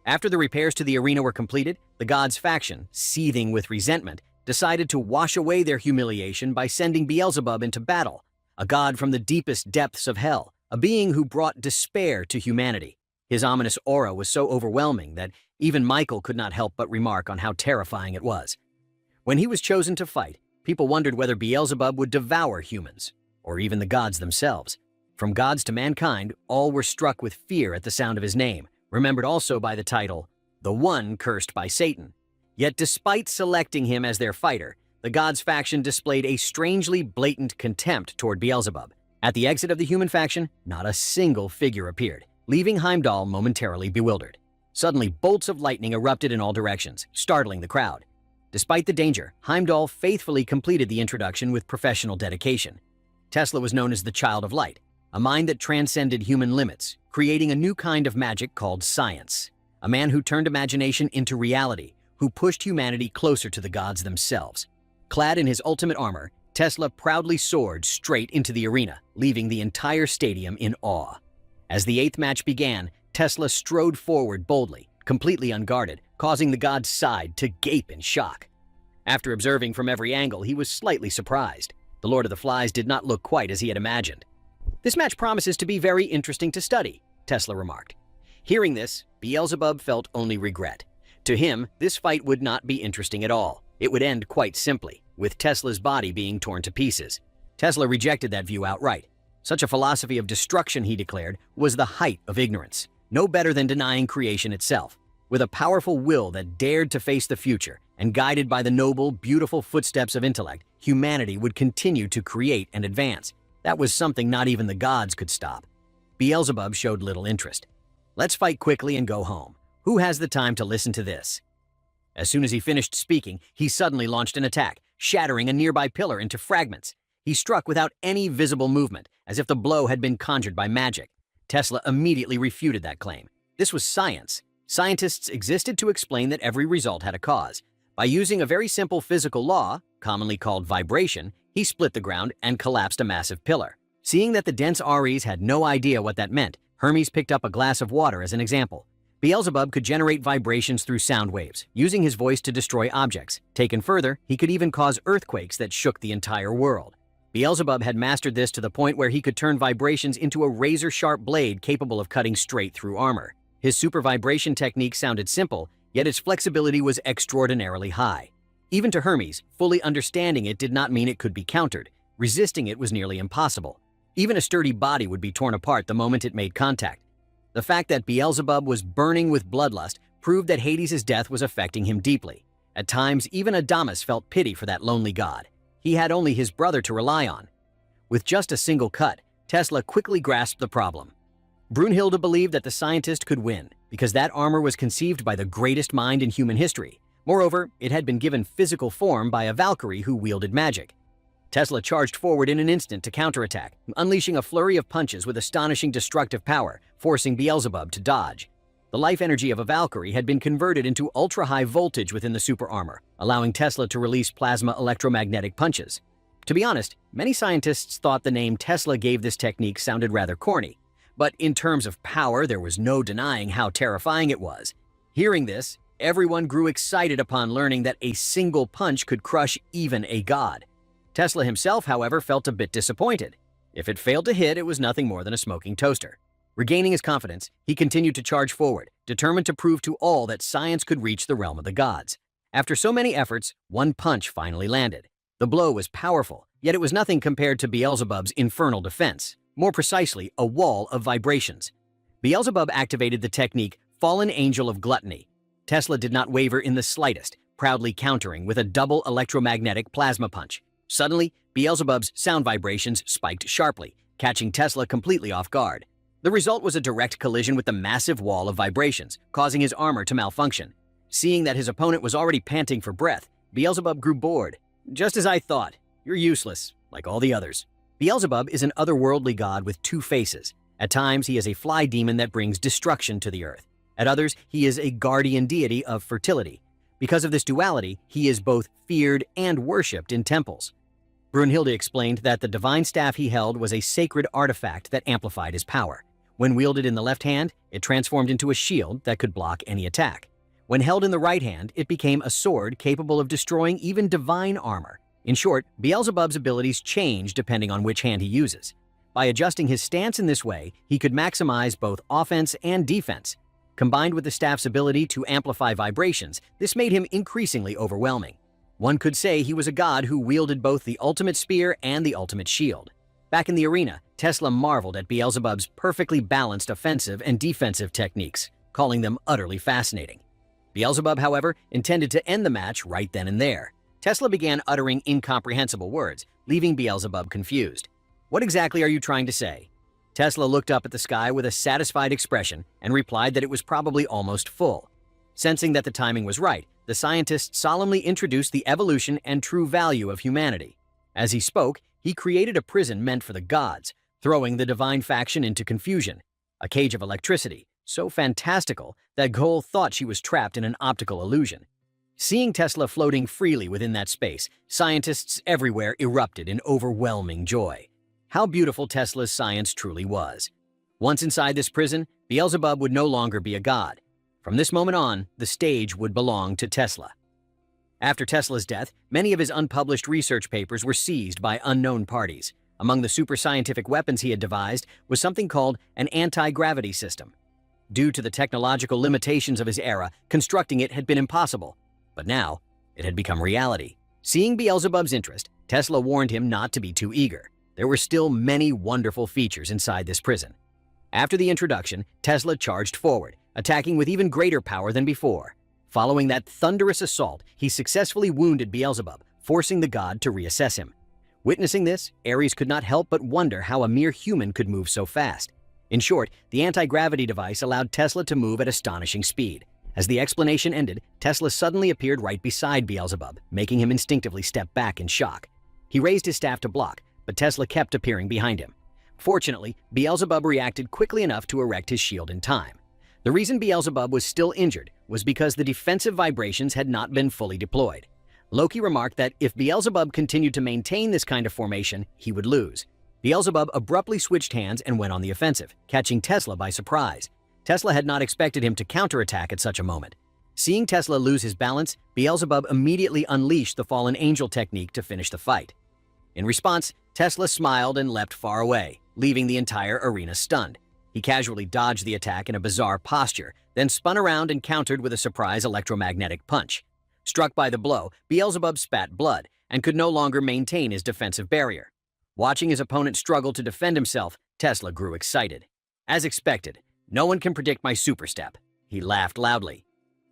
After the repairs to the arena were completed, the gods' faction, seething with resentment, decided to wash away their humiliation by sending Beelzebub into battle, a god from the deepest depths of hell, a being who brought despair to humanity. His ominous aura was so overwhelming that even Michael could not help but remark on how terrifying it was. When he was chosen to fight, people wondered whether Beelzebub would devour humans, or even the gods themselves. From gods to mankind, all were struck with fear at the sound of his name, remembered also by the title, "The One Cursed by Satan." Yet despite selecting him as their fighter, the gods' faction displayed a strangely blatant contempt toward Beelzebub. At the exit of the human faction, not a single figure appeared, leaving Heimdall momentarily bewildered. Suddenly, bolts of lightning erupted in all directions, startling the crowd. Despite the danger, Heimdall faithfully completed the introduction with professional dedication. Tesla was known as the Child of Light, a mind that transcended human limits, creating a new kind of magic called science. A man who turned imagination into reality, who pushed humanity closer to the gods themselves. Clad in his ultimate armor, Tesla proudly soared straight into the arena, leaving the entire stadium in awe. As the eighth match began, Tesla strode forward boldly, completely unguarded, causing the god's side to gape in shock. After observing from every angle, he was slightly surprised. The Lord of the Flies did not look quite as he had imagined. "This match promises to be very interesting to study," Tesla remarked. Hearing this, Beelzebub felt only regret. To him, this fight would not be interesting at all. It would end quite simply, with Tesla's body being torn to pieces. Tesla rejected that view outright. Such a philosophy of destruction, he declared, was the height of ignorance, no better than denying creation itself. With a powerful will that dared to face the future and guided by the noble, beautiful footsteps of intellect, humanity would continue to create and advance. That was something not even the gods could stop. Beelzebub showed little interest. "Let's fight quickly and go home. Who has the time to listen to this?" As soon as he finished speaking, he suddenly launched an attack, shattering a nearby pillar into fragments. He struck without any visible movement, as if the blow had been conjured by magic. Tesla immediately refuted that claim. This was science. Scientists existed to explain that every result had a cause. By using a very simple physical law, commonly called vibration, he split the ground and collapsed a massive pillar. Seeing that the dense Ares had no idea what that meant, Hermes picked up a glass of water as an example. Beelzebub could generate vibrations through sound waves, using his voice to destroy objects. Taken further, he could even cause earthquakes that shook the entire world. Beelzebub had mastered this to the point where he could turn vibrations into a razor-sharp blade capable of cutting straight through armor. His super vibration technique sounded simple, yet its flexibility was extraordinarily high. Even to Hermes, fully understanding it did not mean it could be countered. Resisting it was nearly impossible. Even a sturdy body would be torn apart the moment it made contact. The fact that Beelzebub was burning with bloodlust proved that Hades' death was affecting him deeply. At times, even Adamas felt pity for that lonely god. He had only his brother to rely on. With just a single cut, Tesla quickly grasped the problem. Brunhilde believed that the scientist could win, because that armor was conceived by the greatest mind in human history. Moreover, it had been given physical form by a Valkyrie who wielded magic. Tesla charged forward in an instant to counterattack, unleashing a flurry of punches with astonishing destructive power, forcing Beelzebub to dodge. The life energy of a Valkyrie had been converted into ultra-high voltage within the super armor, allowing Tesla to release plasma electromagnetic punches. To be honest, many scientists thought the name Tesla gave this technique sounded rather corny. But in terms of power, there was no denying how terrifying it was. Hearing this, everyone grew excited upon learning that a single punch could crush even a god. Tesla himself, however, felt a bit disappointed. If it failed to hit, it was nothing more than a smoking toaster. Regaining his confidence, he continued to charge forward, determined to prove to all that science could reach the realm of the gods. After so many efforts, one punch finally landed. The blow was powerful, yet it was nothing compared to Beelzebub's infernal defense. More precisely, a wall of vibrations. Beelzebub activated the technique Fallen Angel of Gluttony. Tesla did not waver in the slightest, proudly countering with a double electromagnetic plasma punch. Suddenly, Beelzebub's sound vibrations spiked sharply, catching Tesla completely off guard. The result was a direct collision with the massive wall of vibrations, causing his armor to malfunction. Seeing that his opponent was already panting for breath, Beelzebub grew bored. "Just as I thought. You're useless, like all the others." Beelzebub is an otherworldly god with two faces. At times, he is a fly demon that brings destruction to the earth. At others, he is a guardian deity of fertility. Because of this duality, he is both feared and worshipped in temples. Brunhilde explained that the divine staff he held was a sacred artifact that amplified his power. When wielded in the left hand, it transformed into a shield that could block any attack. When held in the right hand, it became a sword capable of destroying even divine armor. In short, Beelzebub's abilities change depending on which hand he uses. By adjusting his stance in this way, he could maximize both offense and defense. Combined with the staff's ability to amplify vibrations, this made him increasingly overwhelming. One could say he was a god who wielded both the ultimate spear and the ultimate shield. Back in the arena, Tesla marveled at Beelzebub's perfectly balanced offensive and defensive techniques, calling them utterly fascinating. Beelzebub, however, intended to end the match right then and there. Tesla began uttering incomprehensible words, leaving Beelzebub confused. "What exactly are you trying to say?" Tesla looked up at the sky with a satisfied expression and replied that it was probably almost full. Sensing that the timing was right, the scientist solemnly introduced the evolution and true value of humanity. As he spoke, he created a prison meant for the gods, throwing the divine faction into confusion. A cage of electricity, so fantastical that Goal thought she was trapped in an optical illusion. Seeing Tesla floating freely within that space, scientists everywhere erupted in overwhelming joy. How beautiful Tesla's science truly was. Once inside this prison, Beelzebub would no longer be a god. From this moment on, the stage would belong to Tesla. After Tesla's death, many of his unpublished research papers were seized by unknown parties. Among the super scientific weapons he had devised was something called an anti-gravity system. Due to the technological limitations of his era, constructing it had been impossible. But now, it had become reality. Seeing Beelzebub's interest, Tesla warned him not to be too eager. There were still many wonderful features inside this prison. After the introduction, Tesla charged forward, attacking with even greater power than before. Following that thunderous assault, he successfully wounded Beelzebub, forcing the god to reassess him. Witnessing this, Ares could not help but wonder how a mere human could move so fast. In short, the anti-gravity device allowed Tesla to move at astonishing speed. As the explanation ended, Tesla suddenly appeared right beside Beelzebub, making him instinctively step back in shock. He raised his staff to block, but Tesla kept appearing behind him. Fortunately, Beelzebub reacted quickly enough to erect his shield in time. The reason Beelzebub was still injured was because the defensive vibrations had not been fully deployed. Loki remarked that if Beelzebub continued to maintain this kind of formation, he would lose. Beelzebub abruptly switched hands and went on the offensive, catching Tesla by surprise. Tesla had not expected him to counterattack at such a moment. Seeing Tesla lose his balance, Beelzebub immediately unleashed the fallen angel technique to finish the fight. In response, Tesla smiled and leapt far away, leaving the entire arena stunned. He casually dodged the attack in a bizarre posture, then spun around and countered with a surprise electromagnetic punch. Struck by the blow, Beelzebub spat blood and could no longer maintain his defensive barrier. Watching his opponent struggle to defend himself, Tesla grew excited. As expected, "No one can predict my super step," he laughed loudly.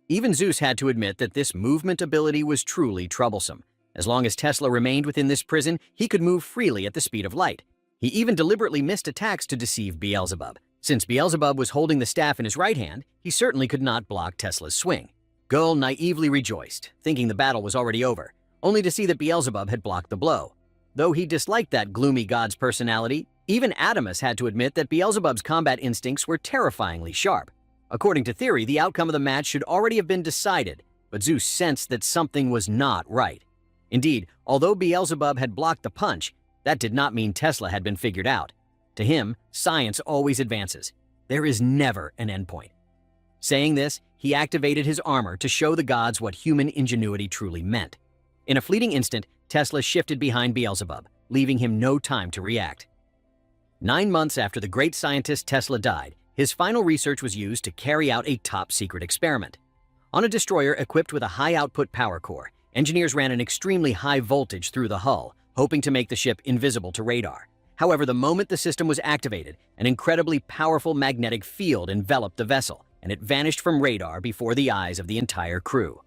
Even Zeus had to admit that this movement ability was truly troublesome. As long as Tesla remained within this prison, he could move freely at the speed of light. He even deliberately missed attacks to deceive Beelzebub. Since Beelzebub was holding the staff in his right hand, he certainly could not block Tesla's swing. Gull naively rejoiced, thinking the battle was already over, only to see that Beelzebub had blocked the blow. Though he disliked that gloomy god's personality, even Adamus had to admit that Beelzebub's combat instincts were terrifyingly sharp. According to theory, the outcome of the match should already have been decided, but Zeus sensed that something was not right. Indeed, although Beelzebub had blocked the punch, that did not mean Tesla had been figured out. To him, science always advances. There is never an endpoint. Saying this, he activated his armor to show the gods what human ingenuity truly meant. In a fleeting instant, Tesla shifted behind Beelzebub, leaving him no time to react. 9 months after the great scientist Tesla died, his final research was used to carry out a top-secret experiment. On a destroyer equipped with a high-output power core, engineers ran an extremely high voltage through the hull, hoping to make the ship invisible to radar. However, the moment the system was activated, an incredibly powerful magnetic field enveloped the vessel, and it vanished from radar before the eyes of the entire crew.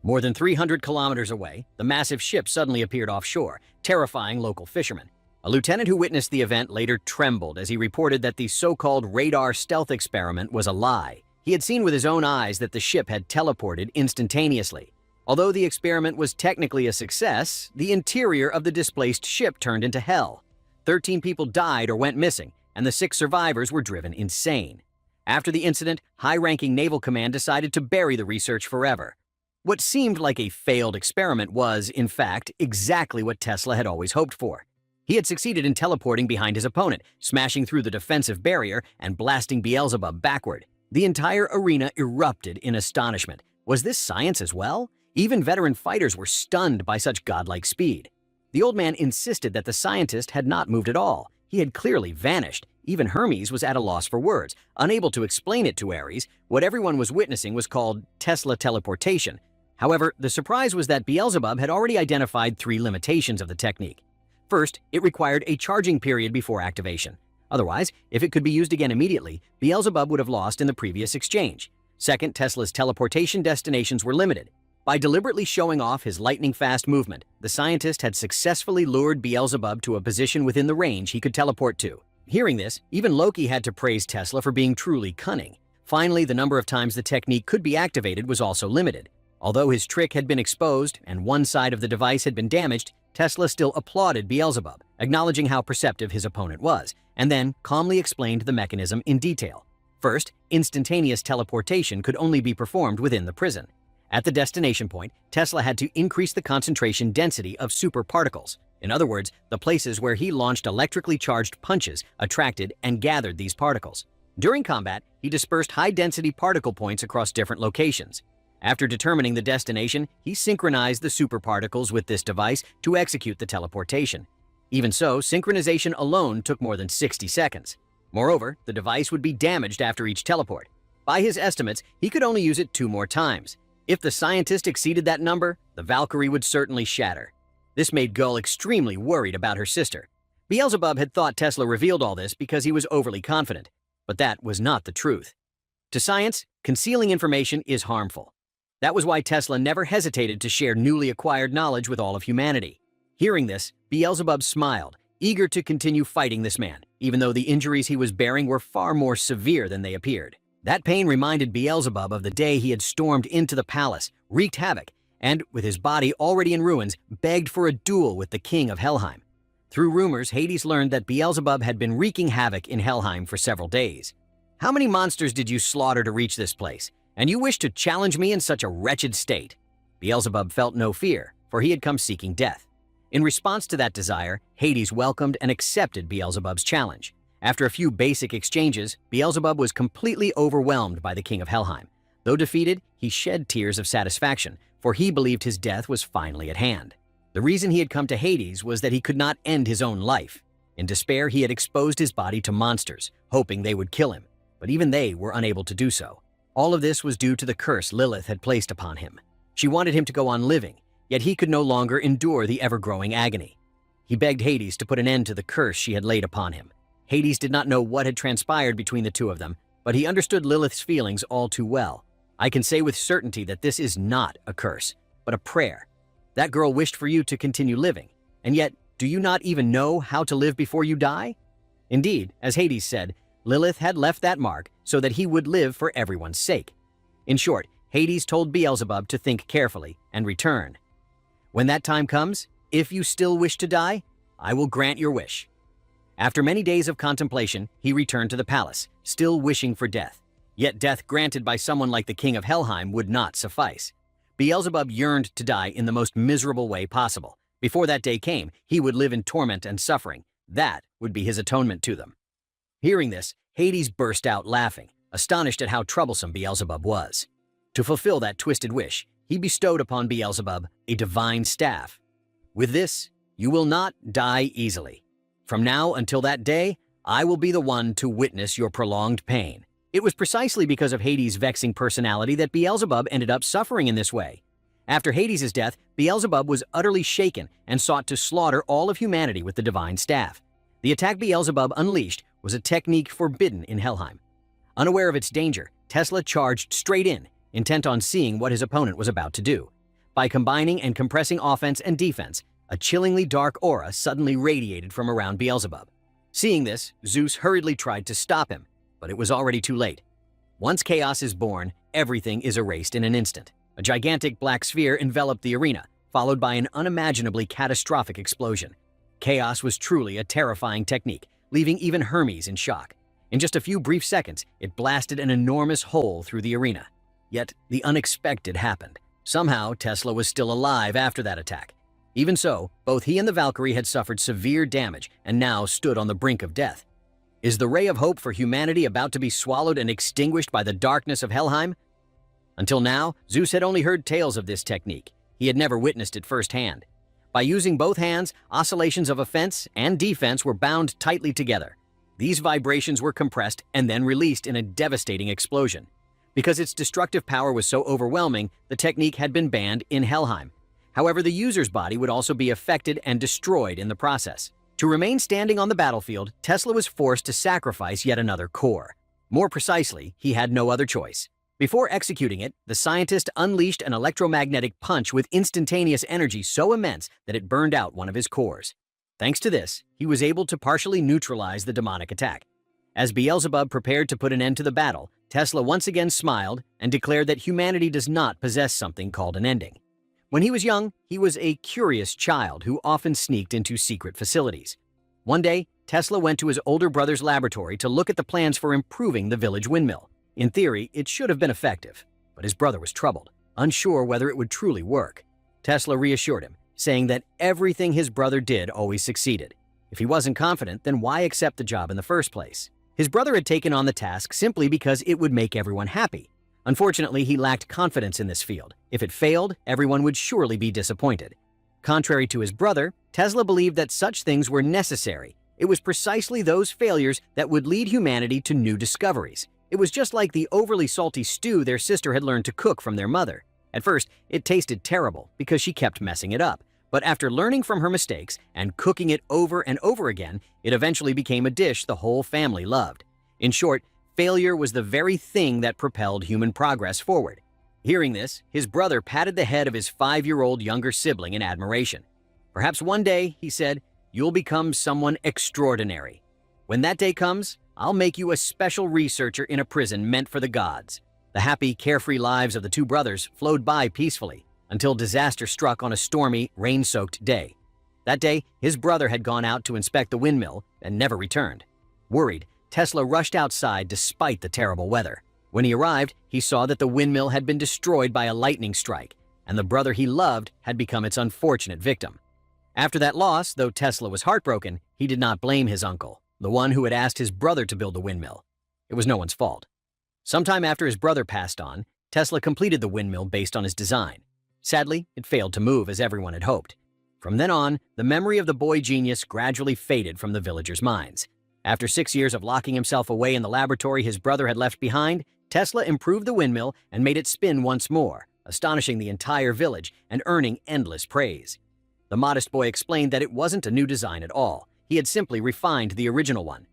More than 300 kilometers away, the massive ship suddenly appeared offshore, terrifying local fishermen. A lieutenant who witnessed the event later trembled as he reported that the so-called radar stealth experiment was a lie. He had seen with his own eyes that the ship had teleported instantaneously. Although the experiment was technically a success, the interior of the displaced ship turned into hell. 13 people died or went missing, and the 6 survivors were driven insane. After the incident, high-ranking Naval Command decided to bury the research forever. What seemed like a failed experiment was, in fact, exactly what Tesla had always hoped for. He had succeeded in teleporting behind his opponent, smashing through the defensive barrier and blasting Beelzebub backward. The entire arena erupted in astonishment. Was this science as well? Even veteran fighters were stunned by such godlike speed. The old man insisted that the scientist had not moved at all. He had clearly vanished. Even Hermes was at a loss for words, unable to explain it to Ares. What everyone was witnessing was called Tesla teleportation. However, the surprise was that Beelzebub had already identified 3 limitations of the technique. First, it required a charging period before activation. Otherwise, if it could be used again immediately, Beelzebub would have lost in the previous exchange. Second, Tesla's teleportation destinations were limited. By deliberately showing off his lightning-fast movement, the scientist had successfully lured Beelzebub to a position within the range he could teleport to. Hearing this, even Loki had to praise Tesla for being truly cunning. Finally, the number of times the technique could be activated was also limited. Although his trick had been exposed and one side of the device had been damaged, Tesla still applauded Beelzebub, acknowledging how perceptive his opponent was, and then calmly explained the mechanism in detail. First, instantaneous teleportation could only be performed within the prison. At the destination point, Tesla had to increase the concentration density of superparticles. In other words, the places where he launched electrically charged punches attracted and gathered these particles. During combat, he dispersed high-density particle points across different locations. After determining the destination, he synchronized the superparticles with this device to execute the teleportation. Even so, synchronization alone took more than 60 seconds. Moreover, the device would be damaged after each teleport. By his estimates, he could only use it 2 more times. If the scientist exceeded that number, the Valkyrie would certainly shatter. This made Gull extremely worried about her sister. Beelzebub had thought Tesla revealed all this because he was overly confident, but that was not the truth. To science, concealing information is harmful. That was why Tesla never hesitated to share newly acquired knowledge with all of humanity. Hearing this, Beelzebub smiled, eager to continue fighting this man, even though the injuries he was bearing were far more severe than they appeared. That pain reminded Beelzebub of the day he had stormed into the palace, wreaked havoc, and, with his body already in ruins, begged for a duel with the king of Helheim. Through rumors, Hades learned that Beelzebub had been wreaking havoc in Helheim for several days. "How many monsters did you slaughter to reach this place? And you wish to challenge me in such a wretched state?" Beelzebub felt no fear, for he had come seeking death. In response to that desire, Hades welcomed and accepted Beelzebub's challenge. After a few basic exchanges, Beelzebub was completely overwhelmed by the king of Helheim. Though defeated, he shed tears of satisfaction, for he believed his death was finally at hand. The reason he had come to Hades was that he could not end his own life. In despair, he had exposed his body to monsters, hoping they would kill him, but even they were unable to do so. All of this was due to the curse Lilith had placed upon him. She wanted him to go on living, yet he could no longer endure the ever-growing agony. He begged Hades to put an end to the curse she had laid upon him. Hades did not know what had transpired between the two of them, but he understood Lilith's feelings all too well. "I can say with certainty that this is not a curse, but a prayer. That girl wished for you to continue living, and yet, do you not even know how to live before you die?" Indeed, as Hades said, Lilith had left that mark so that he would live for everyone's sake. In short, Hades told Beelzebub to think carefully and return. "When that time comes, if you still wish to die, I will grant your wish." After many days of contemplation, he returned to the palace, still wishing for death. Yet death granted by someone like the king of Helheim would not suffice. Beelzebub yearned to die in the most miserable way possible. Before that day came, he would live in torment and suffering. That would be his atonement to them. Hearing this, Hades burst out laughing, astonished at how troublesome Beelzebub was. To fulfill that twisted wish, he bestowed upon Beelzebub a divine staff. "With this, you will not die easily. From now until that day, I will be the one to witness your prolonged pain." It was precisely because of Hades' vexing personality that Beelzebub ended up suffering in this way. After Hades' death, Beelzebub was utterly shaken and sought to slaughter all of humanity with the divine staff. The attack Beelzebub unleashed was a technique forbidden in Helheim. Unaware of its danger, Tesla charged straight in, intent on seeing what his opponent was about to do. By combining and compressing offense and defense, a chillingly dark aura suddenly radiated from around Beelzebub. Seeing this, Zeus hurriedly tried to stop him, but it was already too late. Once chaos is born, everything is erased in an instant. A gigantic black sphere enveloped the arena, followed by an unimaginably catastrophic explosion. Chaos was truly a terrifying technique, leaving even Hermes in shock. In just a few brief seconds, it blasted an enormous hole through the arena. Yet, the unexpected happened. Somehow, Tesla was still alive after that attack. Even so, both he and the Valkyrie had suffered severe damage and now stood on the brink of death. Is the ray of hope for humanity about to be swallowed and extinguished by the darkness of Helheim? Until now, Zeus had only heard tales of this technique. He had never witnessed it firsthand. By using both hands, oscillations of offense and defense were bound tightly together. These vibrations were compressed and then released in a devastating explosion. Because its destructive power was so overwhelming, the technique had been banned in Helheim. However, the user's body would also be affected and destroyed in the process. To remain standing on the battlefield, Tesla was forced to sacrifice yet another core. More precisely, he had no other choice. Before executing it, the scientist unleashed an electromagnetic punch with instantaneous energy so immense that it burned out one of his cores. Thanks to this, he was able to partially neutralize the demonic attack. As Beelzebub prepared to put an end to the battle, Tesla once again smiled and declared that humanity does not possess something called an ending. When he was young, he was a curious child who often sneaked into secret facilities. One day, Tesla went to his older brother's laboratory to look at the plans for improving the village windmill. In theory, it should have been effective, but his brother was troubled, unsure whether it would truly work. Tesla reassured him, saying that everything his brother did always succeeded. If he wasn't confident, then why accept the job in the first place? His brother had taken on the task simply because it would make everyone happy. Unfortunately, he lacked confidence in this field. If it failed, everyone would surely be disappointed. Contrary to his brother, Tesla believed that such things were necessary. It was precisely those failures that would lead humanity to new discoveries. It was just like the overly salty stew their sister had learned to cook from their mother. At first, it tasted terrible because she kept messing it up. But after learning from her mistakes and cooking it over and over again, it eventually became a dish the whole family loved. In short, failure was the very thing that propelled human progress forward. Hearing this, his brother patted the head of his 5-year-old younger sibling in admiration. "Perhaps one day," he said, "you'll become someone extraordinary. When that day comes, I'll make you a special researcher in a prison meant for the gods." The happy, carefree lives of the two brothers flowed by peacefully until disaster struck on a stormy, rain-soaked day. That day, his brother had gone out to inspect the windmill and never returned. Worried, Tesla rushed outside despite the terrible weather. When he arrived, he saw that the windmill had been destroyed by a lightning strike, and the brother he loved had become its unfortunate victim. After that loss, though Tesla was heartbroken, he did not blame his uncle, the one who had asked his brother to build the windmill. It was no one's fault. Sometime after his brother passed on, Tesla completed the windmill based on his design. Sadly, it failed to move as everyone had hoped. From then on, the memory of the boy genius gradually faded from the villagers' minds. After 6 years of locking himself away in the laboratory his brother had left behind, Tesla improved the windmill and made it spin once more, astonishing the entire village and earning endless praise. The modest boy explained that it wasn't a new design at all. He had simply refined the original one.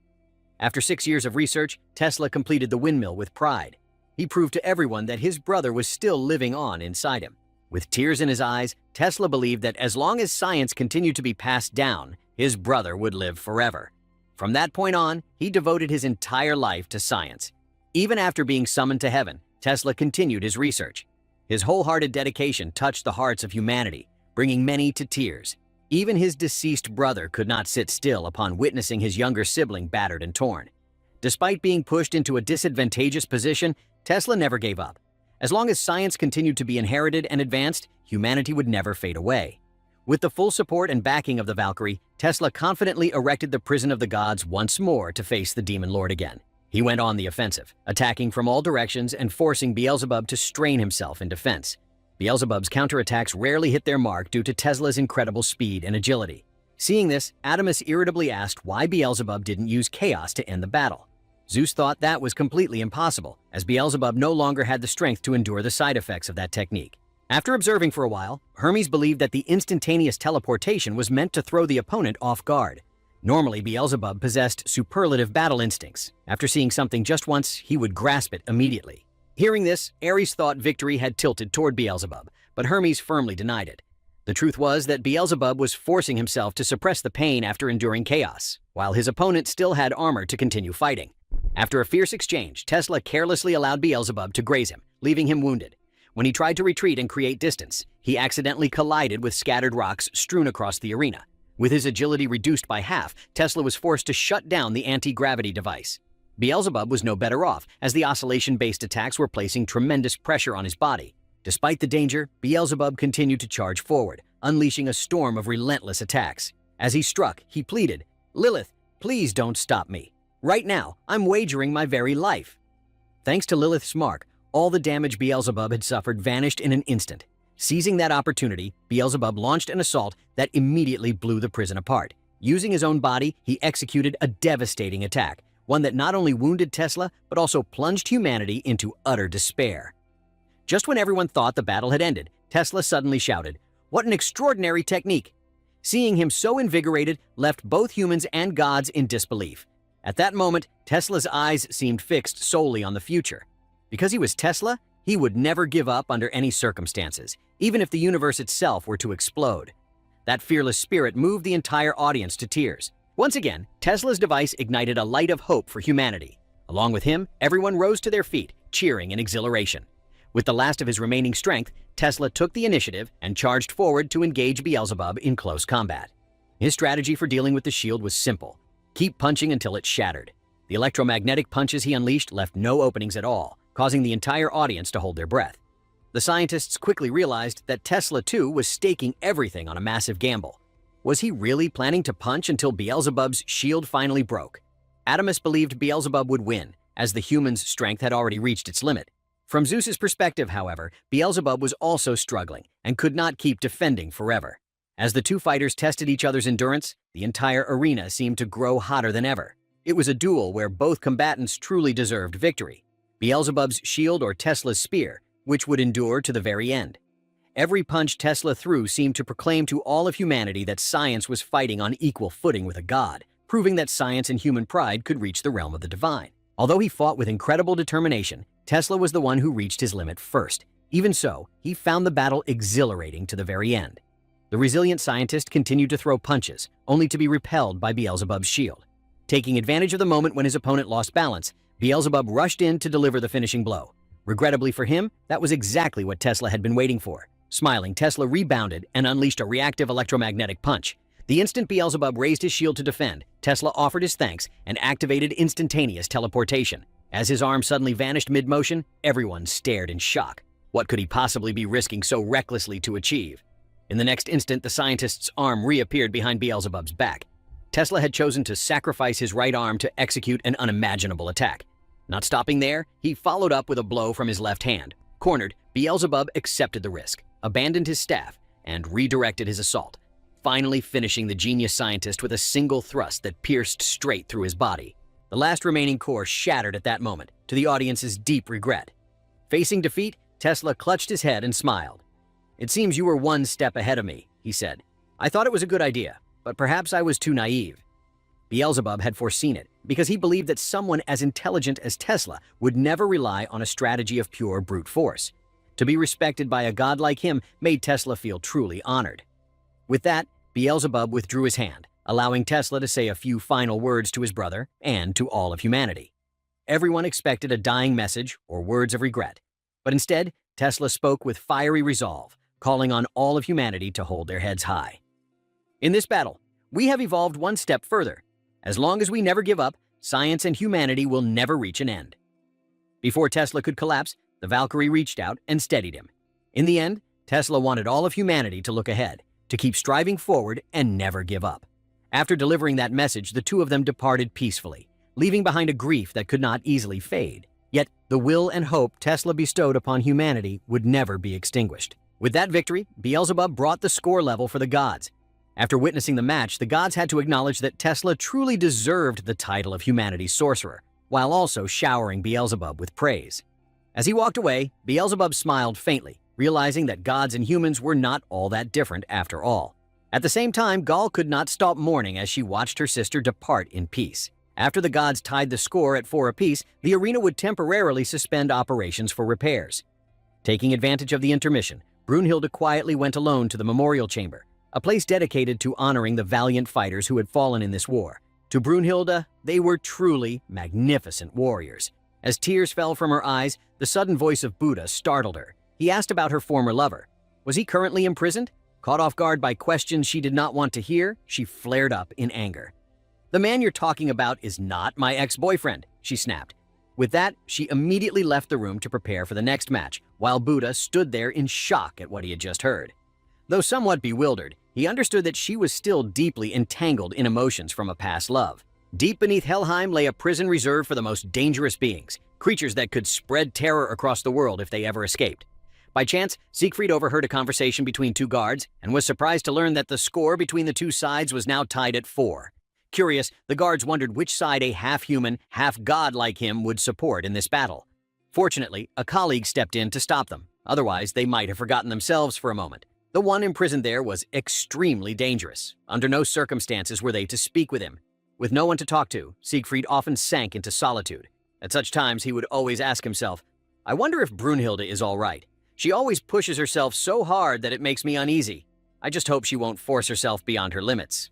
After 6 years of research, Tesla completed the windmill with pride. He proved to everyone that his brother was still living on inside him. With tears in his eyes, Tesla believed that as long as science continued to be passed down, his brother would live forever. From that point on, he devoted his entire life to science. Even after being summoned to heaven, Tesla continued his research. His wholehearted dedication touched the hearts of humanity, bringing many to tears. Even his deceased brother could not sit still upon witnessing his younger sibling battered and torn. Despite being pushed into a disadvantageous position, Tesla never gave up. As long as science continued to be inherited and advanced, humanity would never fade away. With the full support and backing of the Valkyrie, Tesla confidently erected the prison of the gods once more to face the demon lord again. He went on the offensive, attacking from all directions and forcing Beelzebub to strain himself in defense. Beelzebub's counterattacks rarely hit their mark due to Tesla's incredible speed and agility. Seeing this, Adamus irritably asked why Beelzebub didn't use chaos to end the battle. Zeus thought that was completely impossible, as Beelzebub no longer had the strength to endure the side effects of that technique. After observing for a while, Hermes believed that the instantaneous teleportation was meant to throw the opponent off guard. Normally, Beelzebub possessed superlative battle instincts. After seeing something just once, he would grasp it immediately. Hearing this, Ares thought victory had tilted toward Beelzebub, but Hermes firmly denied it. The truth was that Beelzebub was forcing himself to suppress the pain after enduring chaos, while his opponent still had armor to continue fighting. After a fierce exchange, Tesla carelessly allowed Beelzebub to graze him, leaving him wounded. When he tried to retreat and create distance, he accidentally collided with scattered rocks strewn across the arena. With his agility reduced by half, Tesla was forced to shut down the anti-gravity device. Beelzebub was no better off, as the oscillation-based attacks were placing tremendous pressure on his body. Despite the danger, Beelzebub continued to charge forward, unleashing a storm of relentless attacks. As he struck, he pleaded, "Lilith, please don't stop me. Right now, I'm wagering my very life." Thanks to Lilith's mark, all the damage Beelzebub had suffered vanished in an instant. Seizing that opportunity, Beelzebub launched an assault that immediately blew the prison apart. Using his own body, he executed a devastating attack, one that not only wounded Tesla, but also plunged humanity into utter despair. Just when everyone thought the battle had ended, Tesla suddenly shouted, "What an extraordinary technique!" Seeing him so invigorated left both humans and gods in disbelief. At that moment, Tesla's eyes seemed fixed solely on the future. Because he was Tesla, he would never give up under any circumstances, even if the universe itself were to explode. That fearless spirit moved the entire audience to tears. Once again, Tesla's device ignited a light of hope for humanity. Along with him, everyone rose to their feet, cheering in exhilaration. With the last of his remaining strength, Tesla took the initiative and charged forward to engage Beelzebub in close combat. His strategy for dealing with the shield was simple: keep punching until it shattered. The electromagnetic punches he unleashed left no openings at all, causing the entire audience to hold their breath. The scientists quickly realized that Tesla, too, was staking everything on a massive gamble. Was he really planning to punch until Beelzebub's shield finally broke? Adamus believed Beelzebub would win, as the human's strength had already reached its limit. From Zeus's perspective, however, Beelzebub was also struggling and could not keep defending forever. As the two fighters tested each other's endurance, the entire arena seemed to grow hotter than ever. It was a duel where both combatants truly deserved victory: Beelzebub's shield or Tesla's spear, which would endure to the very end. Every punch Tesla threw seemed to proclaim to all of humanity that science was fighting on equal footing with a god, proving that science and human pride could reach the realm of the divine. Although he fought with incredible determination, Tesla was the one who reached his limit first. Even so, he found the battle exhilarating to the very end. The resilient scientist continued to throw punches, only to be repelled by Beelzebub's shield. Taking advantage of the moment when his opponent lost balance, Beelzebub rushed in to deliver the finishing blow. Regrettably for him, that was exactly what Tesla had been waiting for. Smiling, Tesla rebounded and unleashed a reactive electromagnetic punch. The instant Beelzebub raised his shield to defend, Tesla offered his thanks and activated instantaneous teleportation. As his arm suddenly vanished mid-motion, everyone stared in shock. What could he possibly be risking so recklessly to achieve? In the next instant, the scientist's arm reappeared behind Beelzebub's back. Tesla had chosen to sacrifice his right arm to execute an unimaginable attack. Not stopping there, he followed up with a blow from his left hand. Cornered, Beelzebub accepted the risk, abandoned his staff, and redirected his assault, finally finishing the genius scientist with a single thrust that pierced straight through his body. The last remaining core shattered at that moment, to the audience's deep regret. Facing defeat, Tesla clutched his head and smiled. "It seems you were one step ahead of me," he said. "I thought it was a good idea, but perhaps I was too naive." Beelzebub had foreseen it, because he believed that someone as intelligent as Tesla would never rely on a strategy of pure brute force. To be respected by a god like him made Tesla feel truly honored. With that, Beelzebub withdrew his hand, allowing Tesla to say a few final words to his brother and to all of humanity. Everyone expected a dying message or words of regret, but instead, Tesla spoke with fiery resolve, calling on all of humanity to hold their heads high. "In this battle, we have evolved one step further. As long as we never give up, science and humanity will never reach an end." Before Tesla could collapse, the Valkyrie reached out and steadied him. In the end, Tesla wanted all of humanity to look ahead, to keep striving forward and never give up. After delivering that message, the two of them departed peacefully, leaving behind a grief that could not easily fade. Yet, the will and hope Tesla bestowed upon humanity would never be extinguished. With that victory, Beelzebub brought the score level for the gods. After witnessing the match, the gods had to acknowledge that Tesla truly deserved the title of humanity's sorcerer, while also showering Beelzebub with praise. As he walked away, Beelzebub smiled faintly, realizing that gods and humans were not all that different after all. At the same time, Gaul could not stop mourning as she watched her sister depart in peace. After the gods tied the score at 4 apiece, the arena would temporarily suspend operations for repairs. Taking advantage of the intermission, Brunhilde quietly went alone to the memorial chamber, a place dedicated to honoring the valiant fighters who had fallen in this war. To Brunhilde, they were truly magnificent warriors. As tears fell from her eyes, the sudden voice of Buddha startled her. He asked about her former lover. Was he currently imprisoned? Caught off guard by questions she did not want to hear, she flared up in anger. "The man you're talking about is not my ex-boyfriend," she snapped. With that, she immediately left the room to prepare for the next match, while Buddha stood there in shock at what he had just heard. Though somewhat bewildered, he understood that she was still deeply entangled in emotions from a past love. Deep beneath Helheim lay a prison reserved for the most dangerous beings, creatures that could spread terror across the world if they ever escaped. By chance, Siegfried overheard a conversation between two guards and was surprised to learn that the score between the two sides was now tied at 4. Curious, the guards wondered which side a half-human, half-god like him would support in this battle. Fortunately, a colleague stepped in to stop them. Otherwise, they might have forgotten themselves for a moment. The one imprisoned there was extremely dangerous. Under no circumstances were they to speak with him. With no one to talk to, Siegfried often sank into solitude. At such times, he would always ask himself, "I wonder if Brunhilde is all right. She always pushes herself so hard that it makes me uneasy. I just hope she won't force herself beyond her limits."